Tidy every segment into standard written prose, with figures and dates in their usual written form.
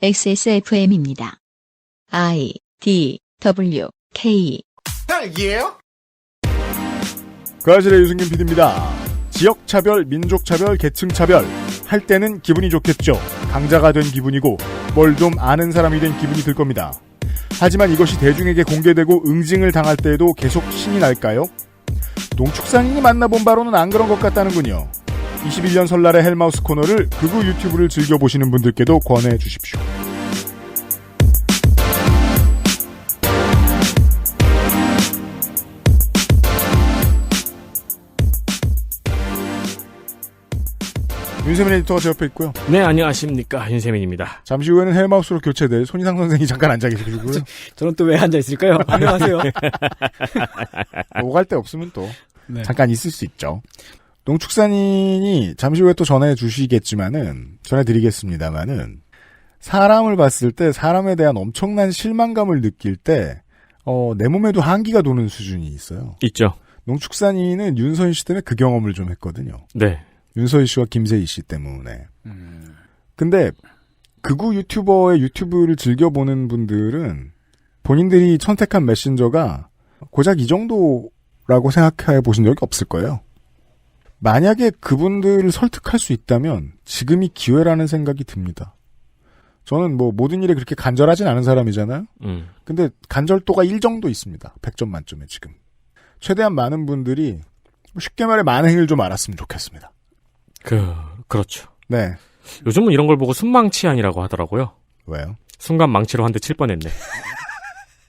XSFM입니다. I, D, W, K. 딸기예요? 그 아실의 유승균 PD입니다. 지역차별, 민족차별, 계층차별 할 때는 기분이 좋겠죠. 강자가 된 기분이고 뭘 좀 아는 사람이 된 기분이 들 겁니다. 하지만 이것이 대중에게 공개되고 응징을 당할 때에도 계속 신이 날까요? 농축산인이 만나본 바로는 안 그런 것 같다는군요. 21년 설날의 헬마우스 코너를 극우 유튜브를 즐겨보시는 분들께도 권해주십시오. 윤세민 에디터가 제 옆에 있고요. 네, 안녕하십니까. 윤세민입니다. 잠시 후에는 헬마우스로 교체될 손희상 선생이 잠깐 앉아 계시고요. 저는 또 왜 앉아있을까요? 안녕하세요. 오갈 데 없으면 또 네. 잠깐 있을 수 있죠. 농축산인이 잠시 후에 또 전해드리겠습니다만은 사람을 봤을 때 사람에 대한 엄청난 실망감을 느낄 때 내 몸에도 한기가 도는 수준이 있어요. 있죠. 농축산인은 윤서인 씨 때문에 그 경험을 좀 했거든요. 네. 윤서인 씨와 김세희 씨 때문에. 근데 극우 유튜버의 유튜브를 즐겨보는 분들은 본인들이 선택한 메신저가 고작 이 정도라고 생각해 보신 적이 없을 거예요. 만약에 그분들을 설득할 수 있다면 지금이 기회라는 생각이 듭니다. 저는 뭐 모든 일에 그렇게 간절하진 않은 사람이잖아요. 근데 간절도가 1 정도 있습니다. 100점 만점에 지금. 최대한 많은 분들이 쉽게 말해 만행을 좀 알았으면 좋겠습니다. 그렇죠. 네. 요즘은 이런 걸 보고 순망치한이라고 하더라고요. 왜요? 순간 망치로 한 대 칠 뻔했네.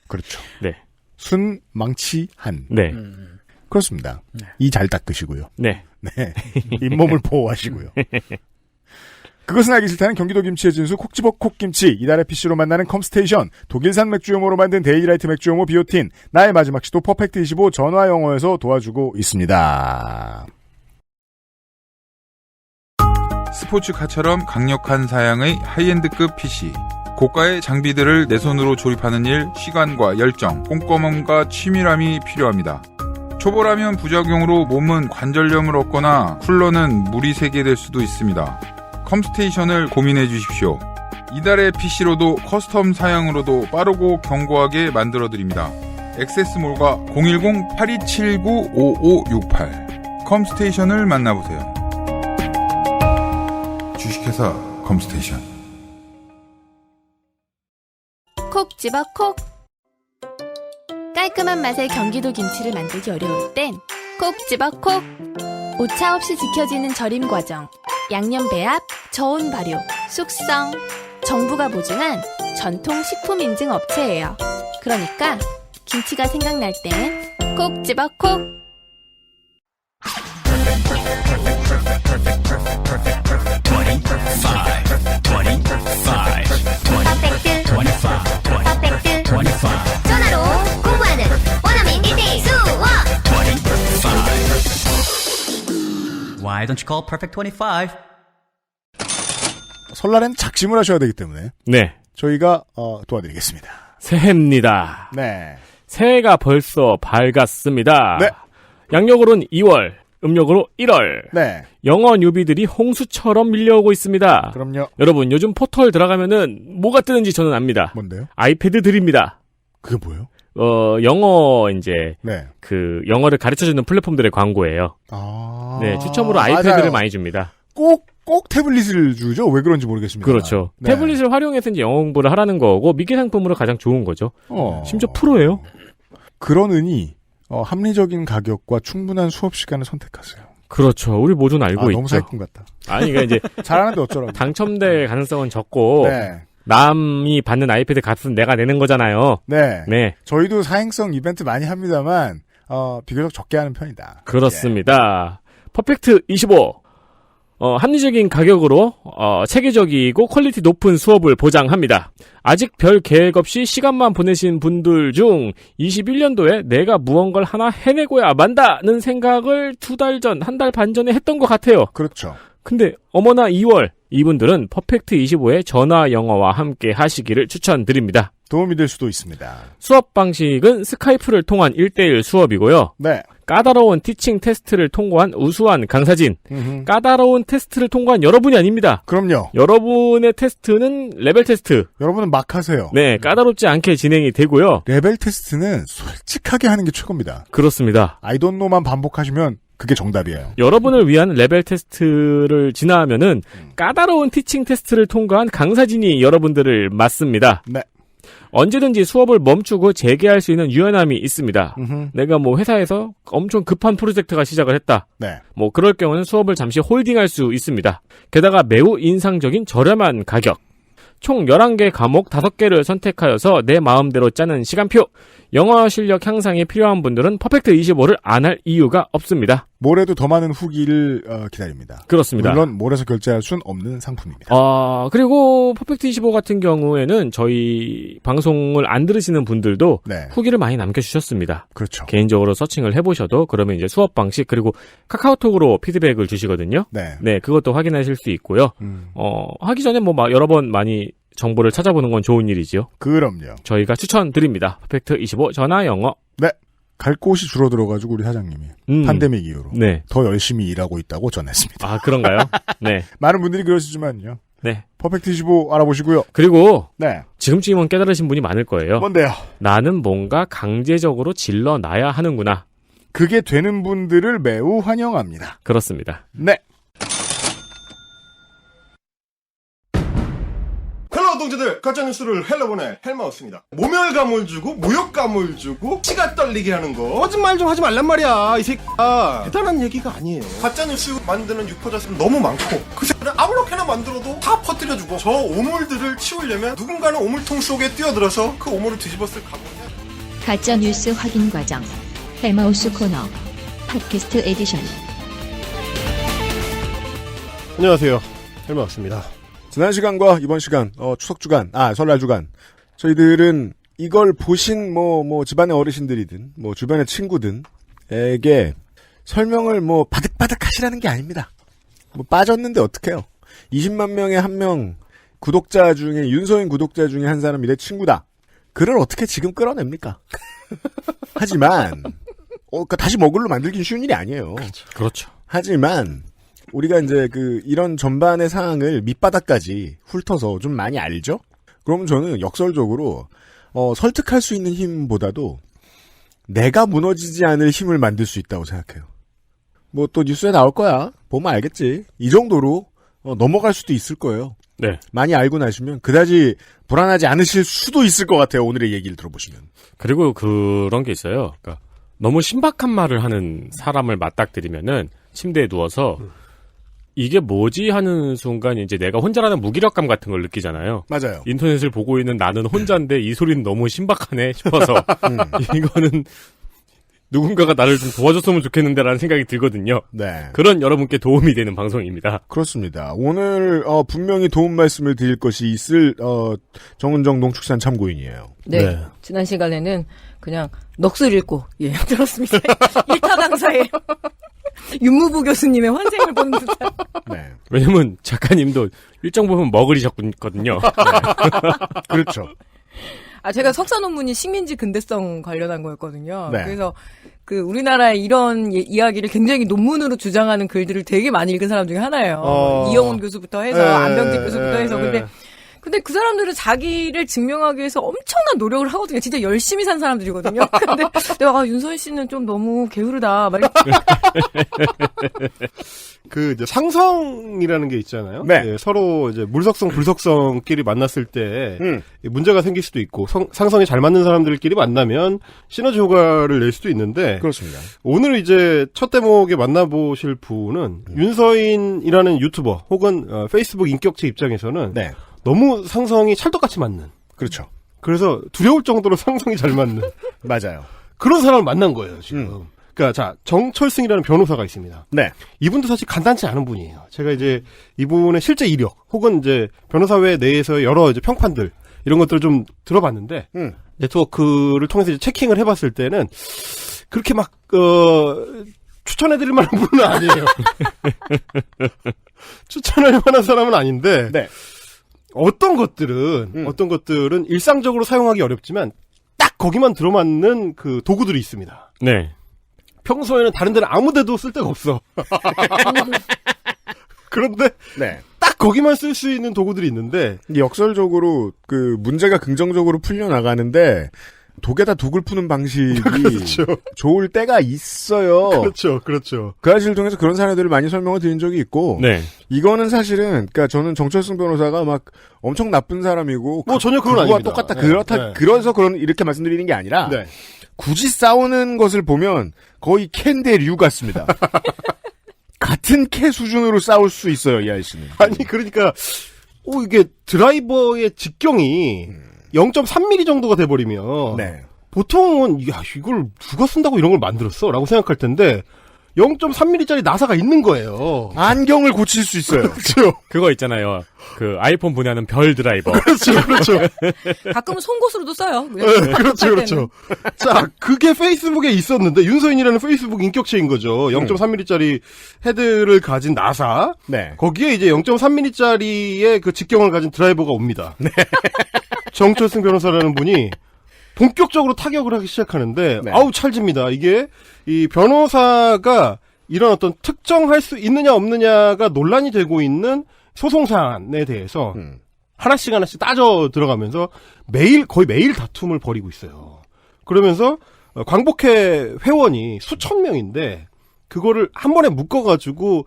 그렇죠. 네. 순망치한. 네. 그렇습니다. 네. 이 잘 닦으시고요. 네. 네. 잇몸을 보호하시고요. 그것은 알기 싫다는 경기도 김치의 진수 콕 집어 콕김치, 이달의 PC로 만나는 컴스테이션, 독일산 맥주효모로 만든 데일리라이트 맥주효모 비오틴, 나의 마지막 시도 퍼펙트25 전화 영어에서 도와주고 있습니다. 스포츠카처럼 강력한 사양의 하이엔드급 PC. 고가의 장비들을 내 손으로 조립하는 일, 시간과 열정, 꼼꼼함과 치밀함이 필요합니다. 초보라면 부작용으로 몸은 관절염을 얻거나 쿨러는 물이 새게 될 수도 있습니다. 컴스테이션을 고민해 주십시오. 이달의 PC로도 커스텀 사양으로도 빠르고 견고하게 만들어드립니다. 액세스몰과 010-8279-5568 컴스테이션을 만나보세요. 주식회사 컴스테이션. 콕 집어 콕. 깔끔한 맛의 경기도 김치를 만들기 어려울 땐 콕 집어 콕. 오차 없이 지켜지는 절임 과정, 양념 배합, 저온 발효, 숙성. 정부가 보증한 전통 식품 인증 업체예요. 그러니까 김치가 생각날 땐 콕 집어 콕. 전화로 공부하는 원어민 1대1 수업. Why don't you call Perfect 25? 설날엔 작심을 하셔야 되기 때문에 네. 저희가 도와드리겠습니다. 새해입니다. 네. 새해가 벌써 밝았습니다. 네. 양력으로는 2월, 음력으로 1월. 네. 영어 뉴비들이 홍수처럼 밀려오고 있습니다. 그럼요. 여러분, 요즘 포털 들어가면은 뭐가 뜨는지 저는 압니다. 뭔데요? 아이패드 드립니다. 그게 뭐예요? 영어 이제 네. 그 영어를 가르쳐주는 플랫폼들의 광고예요. 아. 네, 추첨으로 아이패드를 맞아요. 많이 줍니다. 꼭 태블릿을 주죠? 왜 그런지 모르겠습니다. 그렇죠. 네. 태블릿을 활용해서 이제 영어 공부를 하라는 거고 미끼 상품으로 가장 좋은 거죠. 심지어 프로예요. 그러느니 합리적인 가격과 충분한 수업 시간을 선택하세요. 그렇죠. 우리 모두는 알고 있죠. 너무 사기꾼 같다. 아니, 그러니까 이제 잘하는데 어쩌라고. 당첨될 가능성은 적고 네. 남이 받는 아이패드 값은 내가 내는 거잖아요. 네. 네. 저희도 사행성 이벤트 많이 합니다만 비교적 적게 하는 편이다. 그렇습니다. 퍼펙트 25. 합리적인 가격으로 체계적이고 퀄리티 높은 수업을 보장합니다. 아직 별 계획 없이 시간만 보내신 분들 중 21년도에 내가 무언가를 하나 해내고야 만다는 생각을 2달 전, 1달 반 전에 했던 것 같아요. 그렇죠. 근데 어머나 2월 이분들은 퍼펙트 25의 전화 영어와 함께 하시기를 추천드립니다. 도움이 될 수도 있습니다. 수업 방식은 스카이프를 통한 1대1 수업이고요. 네. 까다로운 티칭 테스트를 통과한 우수한 강사진. 음흠. 까다로운 테스트를 통과한 여러분이 아닙니다. 그럼요. 여러분의 테스트는 레벨 테스트. 여러분은 막 하세요. 네, 까다롭지 않게 진행이 되고요. 레벨 테스트는 솔직하게 하는 게 최고입니다. 그렇습니다. 아이돈노만 반복하시면 그게 정답이에요. 여러분을 위한 레벨 테스트를 지나면은 까다로운 티칭 테스트를 통과한 강사진이 여러분들을 맞습니다. 네. 언제든지 수업을 멈추고 재개할 수 있는 유연함이 있습니다. 음흠. 내가 뭐 회사에서 엄청 급한 프로젝트가 시작을 했다. 네. 뭐 그럴 경우는 수업을 잠시 홀딩할 수 있습니다. 게다가 매우 인상적인 저렴한 가격. 총 11개 과목 5개를 선택하여서 내 마음대로 짜는 시간표. 영어 실력 향상이 필요한 분들은 퍼펙트 25를 안 할 이유가 없습니다. 모레도 더 많은 후기를 기다립니다. 그렇습니다. 물론 몰에서 결제할 수는 없는 상품입니다. 그리고 퍼펙트 25 같은 경우에는 저희 방송을 안 들으시는 분들도 네. 후기를 많이 남겨주셨습니다. 그렇죠. 개인적으로 서칭을 해보셔도 그러면 이제 수업 방식 그리고 카카오톡으로 피드백을 주시거든요. 네. 네, 그것도 확인하실 수 있고요. 하기 전에 뭐 여러 번 많이 정보를 찾아보는 건 좋은 일이지요. 그럼요. 저희가 추천드립니다. 퍼펙트 25 전화 영어. 네. 갈 곳이 줄어들어가지고 우리 사장님이 팬데믹 이후로 네. 더 열심히 일하고 있다고 전했습니다. 아, 그런가요? 네. 많은 분들이 그러시지만요. 네. 퍼펙트 25 알아보시고요. 그리고 네. 지금쯤이면 깨달으신 분이 많을 거예요. 뭔데요? 나는 뭔가 강제적으로 질러놔야 하는구나. 그게 되는 분들을 매우 환영합니다. 그렇습니다. 네. 헬로 동지들, 가짜뉴스를 헬로보내 헬마우스입니다. 모멸감을 주고 모욕감을 주고 치가 떨리게 하는 거 거짓말 좀 하지 말란 말이야. 이 새끼야 대단한 얘기가 아니에요. 가짜뉴스 만드는 유포자수는 너무 많고 그 새끼를 아무렇게나 만들어도 다 퍼뜨려주고 저 오물들을 치우려면 누군가는 오물통 속에 뛰어들어서 그 오물을 뒤집었을 각오냐. 가짜뉴스 확인 과정. 헬마우스 코너. 팟캐스트 에디션. 안녕하세요, 헬마우스입니다. 지난 시간과 이번 시간, 추석 주간, 설날 주간, 저희들은 이걸 보신 집안의 어르신들이든, 주변의 친구들에게 설명을 바득바득 하시라는 게 아닙니다. 빠졌는데 어떡해요. 20만 명에 한 명, 구독자 중에, 윤서인 구독자 중에 한 사람이 내 친구다. 그를 어떻게 지금 끌어냅니까? 하지만, 다시 먹을로 만들긴 쉬운 일이 아니에요. 그렇죠. 하지만, 우리가 이제 이런 전반의 사항을 밑바닥까지 훑어서 좀 많이 알죠? 그럼 저는 역설적으로, 설득할 수 있는 힘보다도 내가 무너지지 않을 힘을 만들 수 있다고 생각해요. 또 뉴스에 나올 거야. 보면 알겠지. 이 정도로 넘어갈 수도 있을 거예요. 네. 많이 알고 나시면 그다지 불안하지 않으실 수도 있을 것 같아요. 오늘의 얘기를 들어보시면. 그리고 그런 게 있어요. 그러니까 너무 신박한 말을 하는 사람을 맞닥뜨리면은 침대에 누워서 이게 뭐지 하는 순간 이제 내가 혼자라는 무기력감 같은 걸 느끼잖아요. 맞아요. 인터넷을 보고 있는 나는 혼자인데 이 소리는 너무 신박하네 싶어서 이거는 누군가가 나를 좀 도와줬으면 좋겠는데라는 생각이 들거든요. 네. 그런 여러분께 도움이 되는 방송입니다. 그렇습니다. 오늘 분명히 도움 말씀을 드릴 것이 있을 정은정 농축산 참고인이에요. 네. 네. 지난 시간에는 그냥 넋을 잃고 들었습니다. 1타 강사의 윤무부 교수님의 환생을 보는 듯한. 네. 왜냐면 작가님도 일정 부분 먹으리셨거든요. 네. 그렇죠. 제가 석사 논문이 식민지 근대성 관련한 거였거든요. 네. 그래서 우리나라의 이런 이야기를 굉장히 논문으로 주장하는 글들을 되게 많이 읽은 사람 중에 하나예요. 이영훈 교수부터 해서 안병직 교수부터 해서 근데 그 사람들은 자기를 증명하기 위해서 엄청난 노력을 하거든요. 진짜 열심히 산 사람들이거든요. 근데 내가 윤선 씨는 좀 너무 게으르다. 이제 상성이라는 게 있잖아요. 네. 예, 서로 이제 물속성, 불속성끼리 만났을 때 문제가 생길 수도 있고 상성이 잘 맞는 사람들끼리 만나면 시너지 효과를 낼 수도 있는데 그렇습니다. 오늘 이제 첫 대목에 만나보실 분은 윤서인이라는 유튜버 혹은 페이스북 인격체 입장에서는 네. 너무 상성이 찰떡같이 맞는. 그렇죠. 그래서 두려울 정도로 상성이 잘 맞는. 맞아요. 그런 사람을 만난 거예요, 지금. 그러니까 정철승이라는 변호사가 있습니다. 네. 이분도 사실 간단치 않은 분이에요. 제가 이제 이분의 실제 이력 혹은 이제 변호사회 내에서의 여러 이제 평판들 이런 것들을 좀 들어봤는데 네트워크를 통해서 이제 체킹을 해봤을 때는 그렇게 막 추천해드릴 만한 분은 아니에요. 추천할 만한 사람은 아닌데 네. 어떤 것들은 일상적으로 사용하기 어렵지만 딱 거기만 들어맞는 도구들이 있습니다. 네. 평소에는 다른 데는 아무 데도 쓸 데가 없어. 그런데 네. 딱 거기만 쓸 수 있는 도구들이 있는데 역설적으로 그 문제가 긍정적으로 풀려나가는데 독에다 독을 푸는 방식이 그렇죠. 좋을 때가 있어요. 그렇죠. 그렇죠. 그 사실을 통해서 그런 사례들을 많이 설명을 드린 적이 있고 네. 이거는 사실은 그러니까 저는 정철승 변호사가 막 엄청 나쁜 사람이고 뭐 전혀 그건 그거와 아닙니다. 똑같다. 네. 그렇다. 네. 그래서 이렇게 말씀드리는 게 아니라 네. 굳이 싸우는 것을 보면 거의 캔 대 류 같습니다. 같은 캐 수준으로 싸울 수 있어요, 이 아저씨는. 아니 그러니까 이게 드라이버의 직경이 0.3mm 정도가 돼버리면 네. 보통은 야 이걸 누가 쓴다고 이런 걸 만들었어라고 생각할 텐데 0.3mm짜리 나사가 있는 거예요. 안경을 고칠 수 있어요. 그렇죠. 그거 있잖아요. 그 아이폰 분해하는 별 드라이버. 그렇죠. 그렇죠. 가끔은 송곳으로도 써요. 네, 그렇죠. 그렇죠. 자, 그게 페이스북에 있었는데 윤서인이라는 페이스북 인격체인 거죠. 0.3mm짜리 헤드를 가진 나사. 네. 거기에 이제 0.3mm짜리의 그 직경을 가진 드라이버가 옵니다. 네. 정철승 변호사라는 분이 본격적으로 타격을 하기 시작하는데 네. 아우 찰집니다. 이게 이 변호사가 이런 어떤 특정할 수 있느냐 없느냐가 논란이 되고 있는 소송 사안에 대해서 하나씩 따져 들어가면서 거의 매일 다툼을 벌이고 있어요. 그러면서 광복회 회원이 수천 명인데 그거를 한 번에 묶어가지고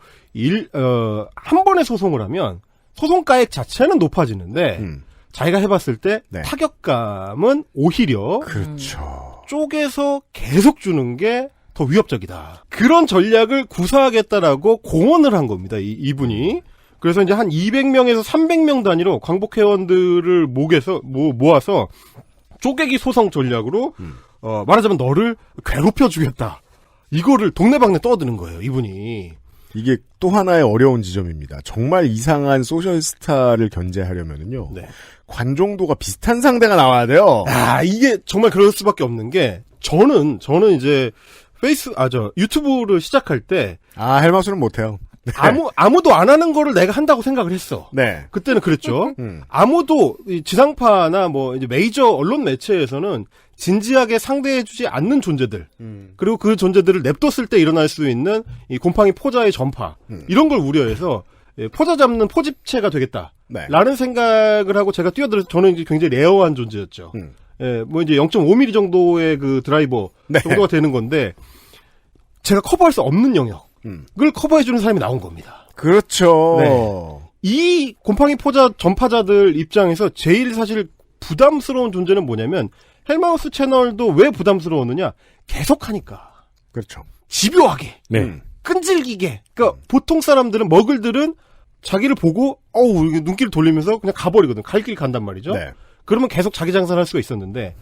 한 번에 소송을 하면 소송가액 자체는 높아지는데 자기가 해봤을 때 네. 타격감은 오히려 그렇죠. 쪼개서 계속 주는 게 더 위협적이다. 그런 전략을 구사하겠다라고 공언을 한 겁니다. 이분이. 그래서 이제 한 200명에서 300명 단위로 광복회원들을 모아서 쪼개기 소송 전략으로 말하자면 너를 괴롭혀 주겠다. 이거를 동네방네 떠드는 거예요. 이분이. 이게 또 하나의 어려운 지점입니다. 정말 이상한 소셜 스타를 견제하려면은요. 네. 관종도가 비슷한 상대가 나와야 돼요. 이게 정말 그럴 수밖에 없는 게 저는 이제 유튜브를 시작할 때 헬마우스는 못해요. 네. 아무도 안 하는 거를 내가 한다고 생각을 했어. 네. 그때는 그랬죠. 아무도 이 지상파나 뭐 이제 메이저 언론 매체에서는 진지하게 상대해주지 않는 존재들, 그리고 그 존재들을 냅뒀을 때 일어날 수 있는 이 곰팡이 포자의 전파 이런 걸 우려해서 포자 잡는 포집체가 되겠다. 네. 라는 생각을 하고 제가 뛰어들어서 저는 이제 굉장히 레어한 존재였죠. 뭐 이제 0.5mm 정도의 그 드라이버 네. 정도가 되는 건데 제가 커버할 수 없는 영역을 커버해주는 사람이 나온 겁니다. 그렇죠. 네. 이 곰팡이 포자 전파자들 입장에서 제일 사실 부담스러운 존재는 뭐냐면 헬마우스 채널도 왜 부담스러웠느냐? 계속 하니까. 그렇죠. 집요하게. 네. 끈질기게. 그러니까 보통 사람들은 머글들은 자기를 보고 이게 눈길을 돌리면서 그냥 가버리거든. 갈 길 간단 말이죠. 네. 그러면 계속 자기 장사를 할 수가 있었는데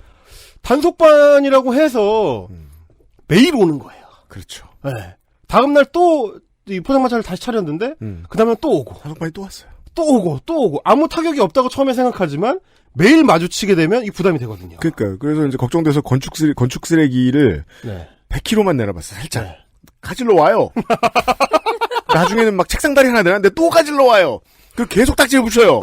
단속반이라고 해서 매일 오는 거예요. 그렇죠. 네. 다음날 또 이 포장마차를 다시 차렸는데 그 다음날 또 오고 단속반이 또 왔어요. 또 오고 아무 타격이 없다고 처음에 생각하지만 매일 마주치게 되면 이 부담이 되거든요. 그러니까요. 그래서 이제 걱정돼서 건축 쓰레기를 네. 100kg만 내려봤어요. 살짝. 네. 가질러 와요. 나중에는 막 책상 다리 하나 내놨는데 또 가질러 와요. 그리고 계속 딱지를 붙여요.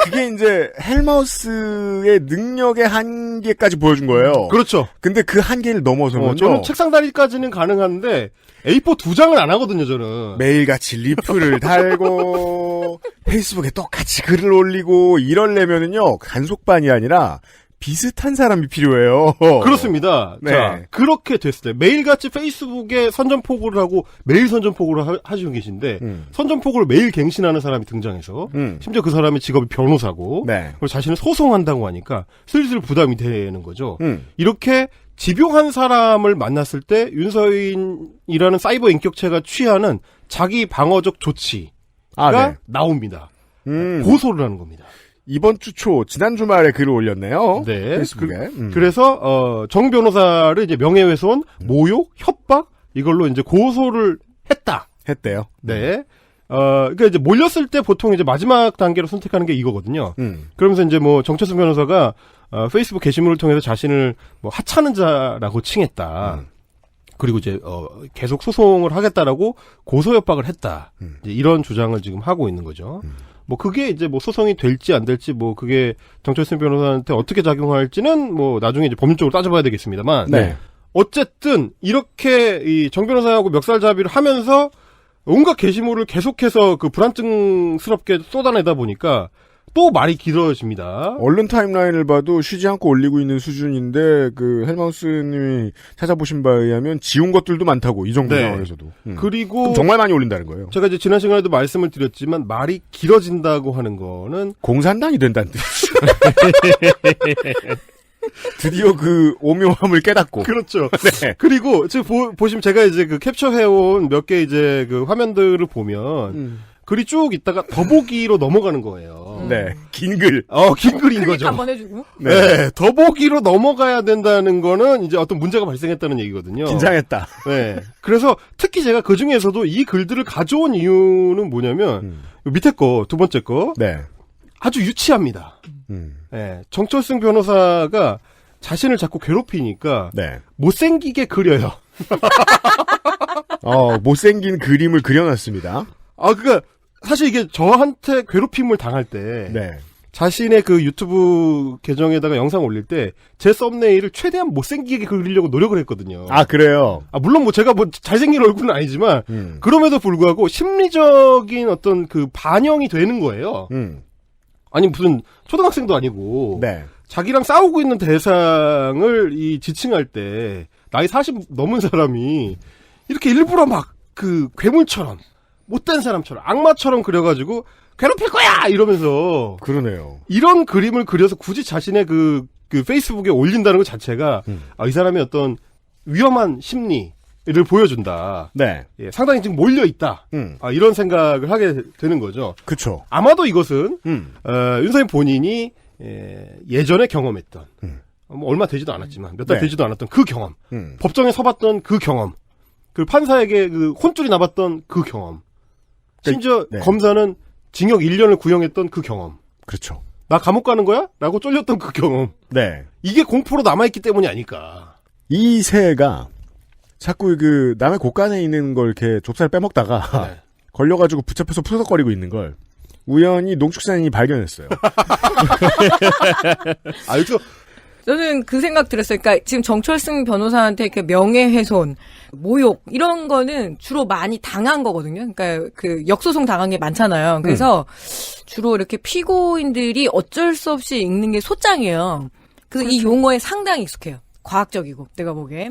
그게 이제 헬마우스의 능력의 한계까지 보여준 거예요. 그렇죠. 근데 그 한계를 넘어서면요. 저는 책상 다리까지는 가능한데 A4 2장을 안 하거든요, 저는. 매일같이 리플을 달고 페이스북에 똑같이 글을 올리고 이러려면은요. 단속반이 아니라 비슷한 사람이 필요해요. 그렇습니다. 네. 자, 그렇게 됐을 때 매일같이 페이스북에 선전포고를 하고 매일 선전포고를 하시고 계신데 선전포고를 매일 갱신하는 사람이 등장해서 심지어 그 사람의 직업이 변호사고 네. 그리고 자신을 소송한다고 하니까 슬슬 부담이 되는 거죠. 이렇게 집요한 사람을 만났을 때 윤서인이라는 사이버 인격체가 취하는 자기 방어적 조치가 네. 나옵니다. 고소를 하는 겁니다. 이번 주 초 지난 주말에 글을 올렸네요. 네. 페이스북에. 그래서 정 변호사를 이제 명예훼손, 모욕, 협박 이걸로 이제 고소를 했대요. 네. 그러니까 이제 몰렸을 때 보통 이제 마지막 단계로 선택하는 게 이거거든요. 그러면서 이제 뭐 정철승 변호사가 페이스북 게시물을 통해서 자신을 뭐 하찮은 자라고 칭했다. 그리고 이제 계속 소송을 하겠다라고 고소 협박을 했다. 이제 이런 주장을 지금 하고 있는 거죠. 뭐 그게 이제 뭐 소송이 될지 안 될지 뭐 그게 정철승 변호사한테 어떻게 작용할지는 뭐 나중에 이제 법률적으로 따져봐야 되겠습니다만. 네. 어쨌든 이렇게 이 정 변호사하고 멱살잡이를 하면서 온갖 게시물을 계속해서 그 불안증스럽게 쏟아내다 보니까 또 말이 길어집니다. 언론 타임라인을 봐도 쉬지 않고 올리고 있는 수준인데 그 헬마우스님이 찾아보신 바에 의하면 지운 것들도 많다고 이 정도 네. 상황에서도. 그리고 그럼 정말 많이 올린다는 거예요. 제가 이제 지난 시간에도 말씀을 드렸지만 말이 길어진다고 하는 거는 공산당이 된다는 뜻이죠. 드디어 그 오묘함을 깨닫고. 그렇죠. 네. 그리고 지금 보시면 제가 이제 그 캡처해온 몇 개 이제 그 화면들을 보면 글이 쭉 있다가 더보기로 넘어가는 거예요. 네. 긴 글. 긴 글인 클릭 거죠. 한번 해주고. 네. 더보기로 넘어가야 된다는 거는 이제 어떤 문제가 발생했다는 얘기거든요. 긴장했다. 네. 그래서 특히 제가 그 중에서도 이 글들을 가져온 이유는 뭐냐면 밑에 거, 두 번째 거. 네. 아주 유치합니다. 네. 정철승 변호사가 자신을 자꾸 괴롭히니까 네. 못생기게 그려요. 못생긴 그림을 그려놨습니다. 그러니까 사실 이게 저한테 괴롭힘을 당할 때 네. 자신의 그 유튜브 계정에다가 영상 올릴 때 제 썸네일을 최대한 못생기게 그리려고 노력을 했거든요. 그래요? 물론 뭐 제가 뭐 잘생긴 얼굴은 아니지만 그럼에도 불구하고 심리적인 어떤 그 반영이 되는 거예요. 아니 무슨 초등학생도 아니고 네. 자기랑 싸우고 있는 대상을 이 지칭할 때 나이 40 넘은 사람이 이렇게 일부러 막 그 괴물처럼 못된 사람처럼 악마처럼 그려가지고 괴롭힐 거야 이러면서 그러네요. 이런 그림을 그려서 굳이 자신의 그 페이스북에 올린다는 것 자체가 이 사람의 어떤 위험한 심리를 보여준다. 네. 예, 상당히 지금 몰려 있다. 이런 생각을 하게 되는 거죠. 그쵸. 아마도 이것은 윤석열 본인이 예전에 경험했던 뭐 얼마 되지도 않았지만 몇 달 네. 되지도 않았던 그 경험, 법정에 서봤던 그 경험, 그 판사에게 그 혼쭐이 나봤던 그 경험, 심지어 네. 검사는 징역 1년을 구형했던 그 경험. 그렇죠. 나 감옥 가는 거야? 라고 쫄렸던 그 경험. 네. 이게 공포로 남아있기 때문이 아닐까. 이 새가 자꾸 그 남의 곳간에 있는 걸 이렇게 좁쌀 빼먹다가 네. 걸려가지고 붙잡혀서 푸석거리고 있는 걸 우연히 농축산인이 발견했어요. 알죠? 저는 그 생각 들었어요. 그러니까 지금 정철승 변호사한테 이렇게 명예훼손, 모욕 이런 거는 주로 많이 당한 거거든요. 그러니까 그 역소송 당한 게 많잖아요. 그래서 주로 이렇게 피고인들이 어쩔 수 없이 읽는 게 소장이에요. 그래서 이 용어에 상당히 익숙해요. 과학적이고 내가 보기엔.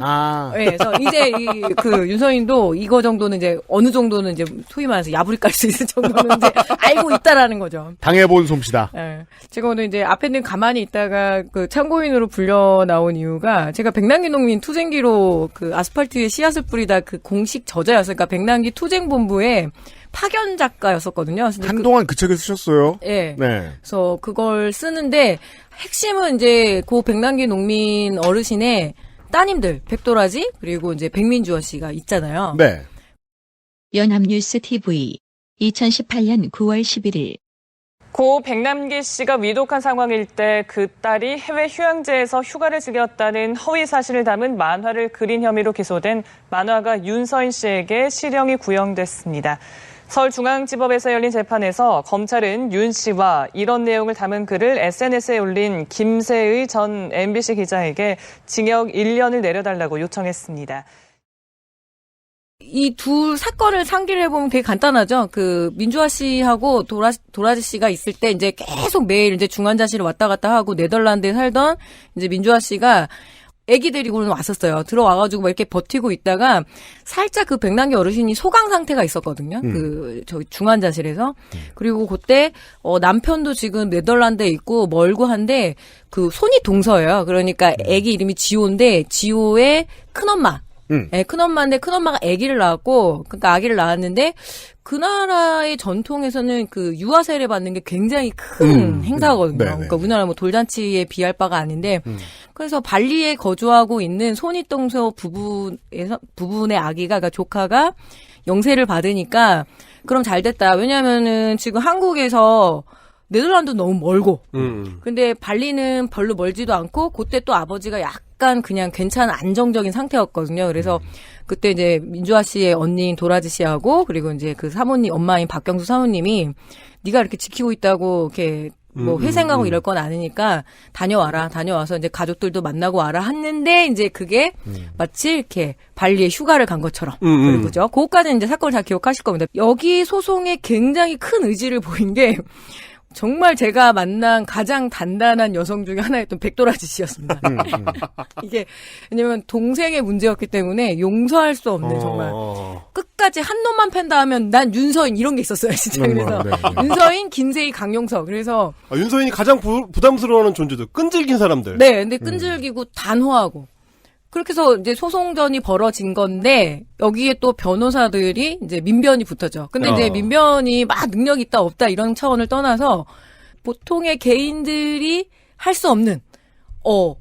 네, 그래서 이제 그 윤서인도 이거 정도는 이제 어느 정도는 이제 소위 말해서 야부리 깔 수 있을 정도는 이제 알고 있다라는 거죠. 당해본 솜씨다. 네. 제가 오늘 이제 앞에는 가만히 있다가 그 참고인으로 불려 나온 이유가 제가 백남기 농민 투쟁기로 그 아스팔트에 씨앗을 뿌리다 그 공식 저자였어요. 그러니까 백남기 투쟁본부의 파견 작가였었거든요. 한동안 그 책을 쓰셨어요. 네. 네. 그래서 그걸 쓰는데 핵심은 이제 고 백남기 농민 어르신의 따님들 백도라지 그리고 이제 백민주어 씨가 있잖아요. 네. 연합뉴스 TV 2018년 9월 11일 고 백남기 씨가 위독한 상황일 때 그 딸이 해외 휴양지에서 휴가를 즐겼다는 허위 사실을 담은 만화를 그린 혐의로 기소된 만화가 윤서인 씨에게 실형이 구형됐습니다. 서울중앙지법에서 열린 재판에서 검찰은 윤 씨와 이런 내용을 담은 글을 SNS에 올린 김세의 전 MBC 기자에게 징역 1년을 내려달라고 요청했습니다. 이 두 사건을 상기를 해보면 되게 간단하죠. 그 민주화 씨하고 도라지 씨가 있을 때 이제 계속 매일 이제 중환자실을 왔다 갔다 하고 네덜란드에 살던 이제 민주화 씨가 애기 데리고는 왔었어요. 들어와가지고 막 이렇게 버티고 있다가 살짝 그 백남기 어르신이 소강 상태가 있었거든요. 저기 중환자실에서. 그리고 그때, 남편도 지금 네덜란드에 있고 멀고 한데 그 손이 동서예요. 그러니까 애기 이름이 지호인데 지호의 큰엄마. 네, 큰엄마인데 큰엄마가 아기를 낳았고, 그러니까 아기를 낳았는데 그 나라의 전통에서는 그 유아 세례 받는 게 굉장히 큰 행사거든요. 그러니까 우리나라 뭐 돌잔치에 비할 바가 아닌데, 그래서 발리에 거주하고 있는 손윗동서 부분의 아기가, 그러니까 조카가 영세를 받으니까 그럼 잘 됐다. 왜냐면은 지금 한국에서 네덜란드 너무 멀고, 근데 발리는 별로 멀지도 않고, 그때 또 아버지가 약간 그냥 괜찮은 안정적인 상태였거든요. 그래서 그때 이제 민주화 씨의 언니인 도라지 씨하고, 그리고 이제 그 사모님, 엄마인 박경수 사모님이 네가 이렇게 지키고 있다고 이렇게 뭐 회생하고 이럴 건 아니니까 다녀와라. 다녀와서 이제 가족들도 만나고 와라 했는데 이제 그게 마치 이렇게 발리에 휴가를 간 것처럼. 그죠? 그것까지는 이제 사건을 잘 기억하실 겁니다. 여기 소송에 굉장히 큰 의지를 보인 게 정말 제가 만난 가장 단단한 여성 중에 하나였던 백도라지 씨였습니다. 이게 왜냐면 동생의 문제였기 때문에 용서할 수 없는 정말 끝까지 한 놈만 팬다 하면 난 윤서인 이런 게 있었어요. 진짜 그래서 윤서인, 김세희, 강용석 그래서 윤서인이 가장 부담스러워하는 존재들 끈질긴 사람들. 네, 근데 끈질기고 단호하고 그렇게 해서 이제 소송전이 벌어진 건데 여기에 또 변호사들이 이제 민변이 붙었죠. 근데 이제 민변이 막 능력이 있다 없다 이런 차원을 떠나서 보통의 개인들이 할 수 없는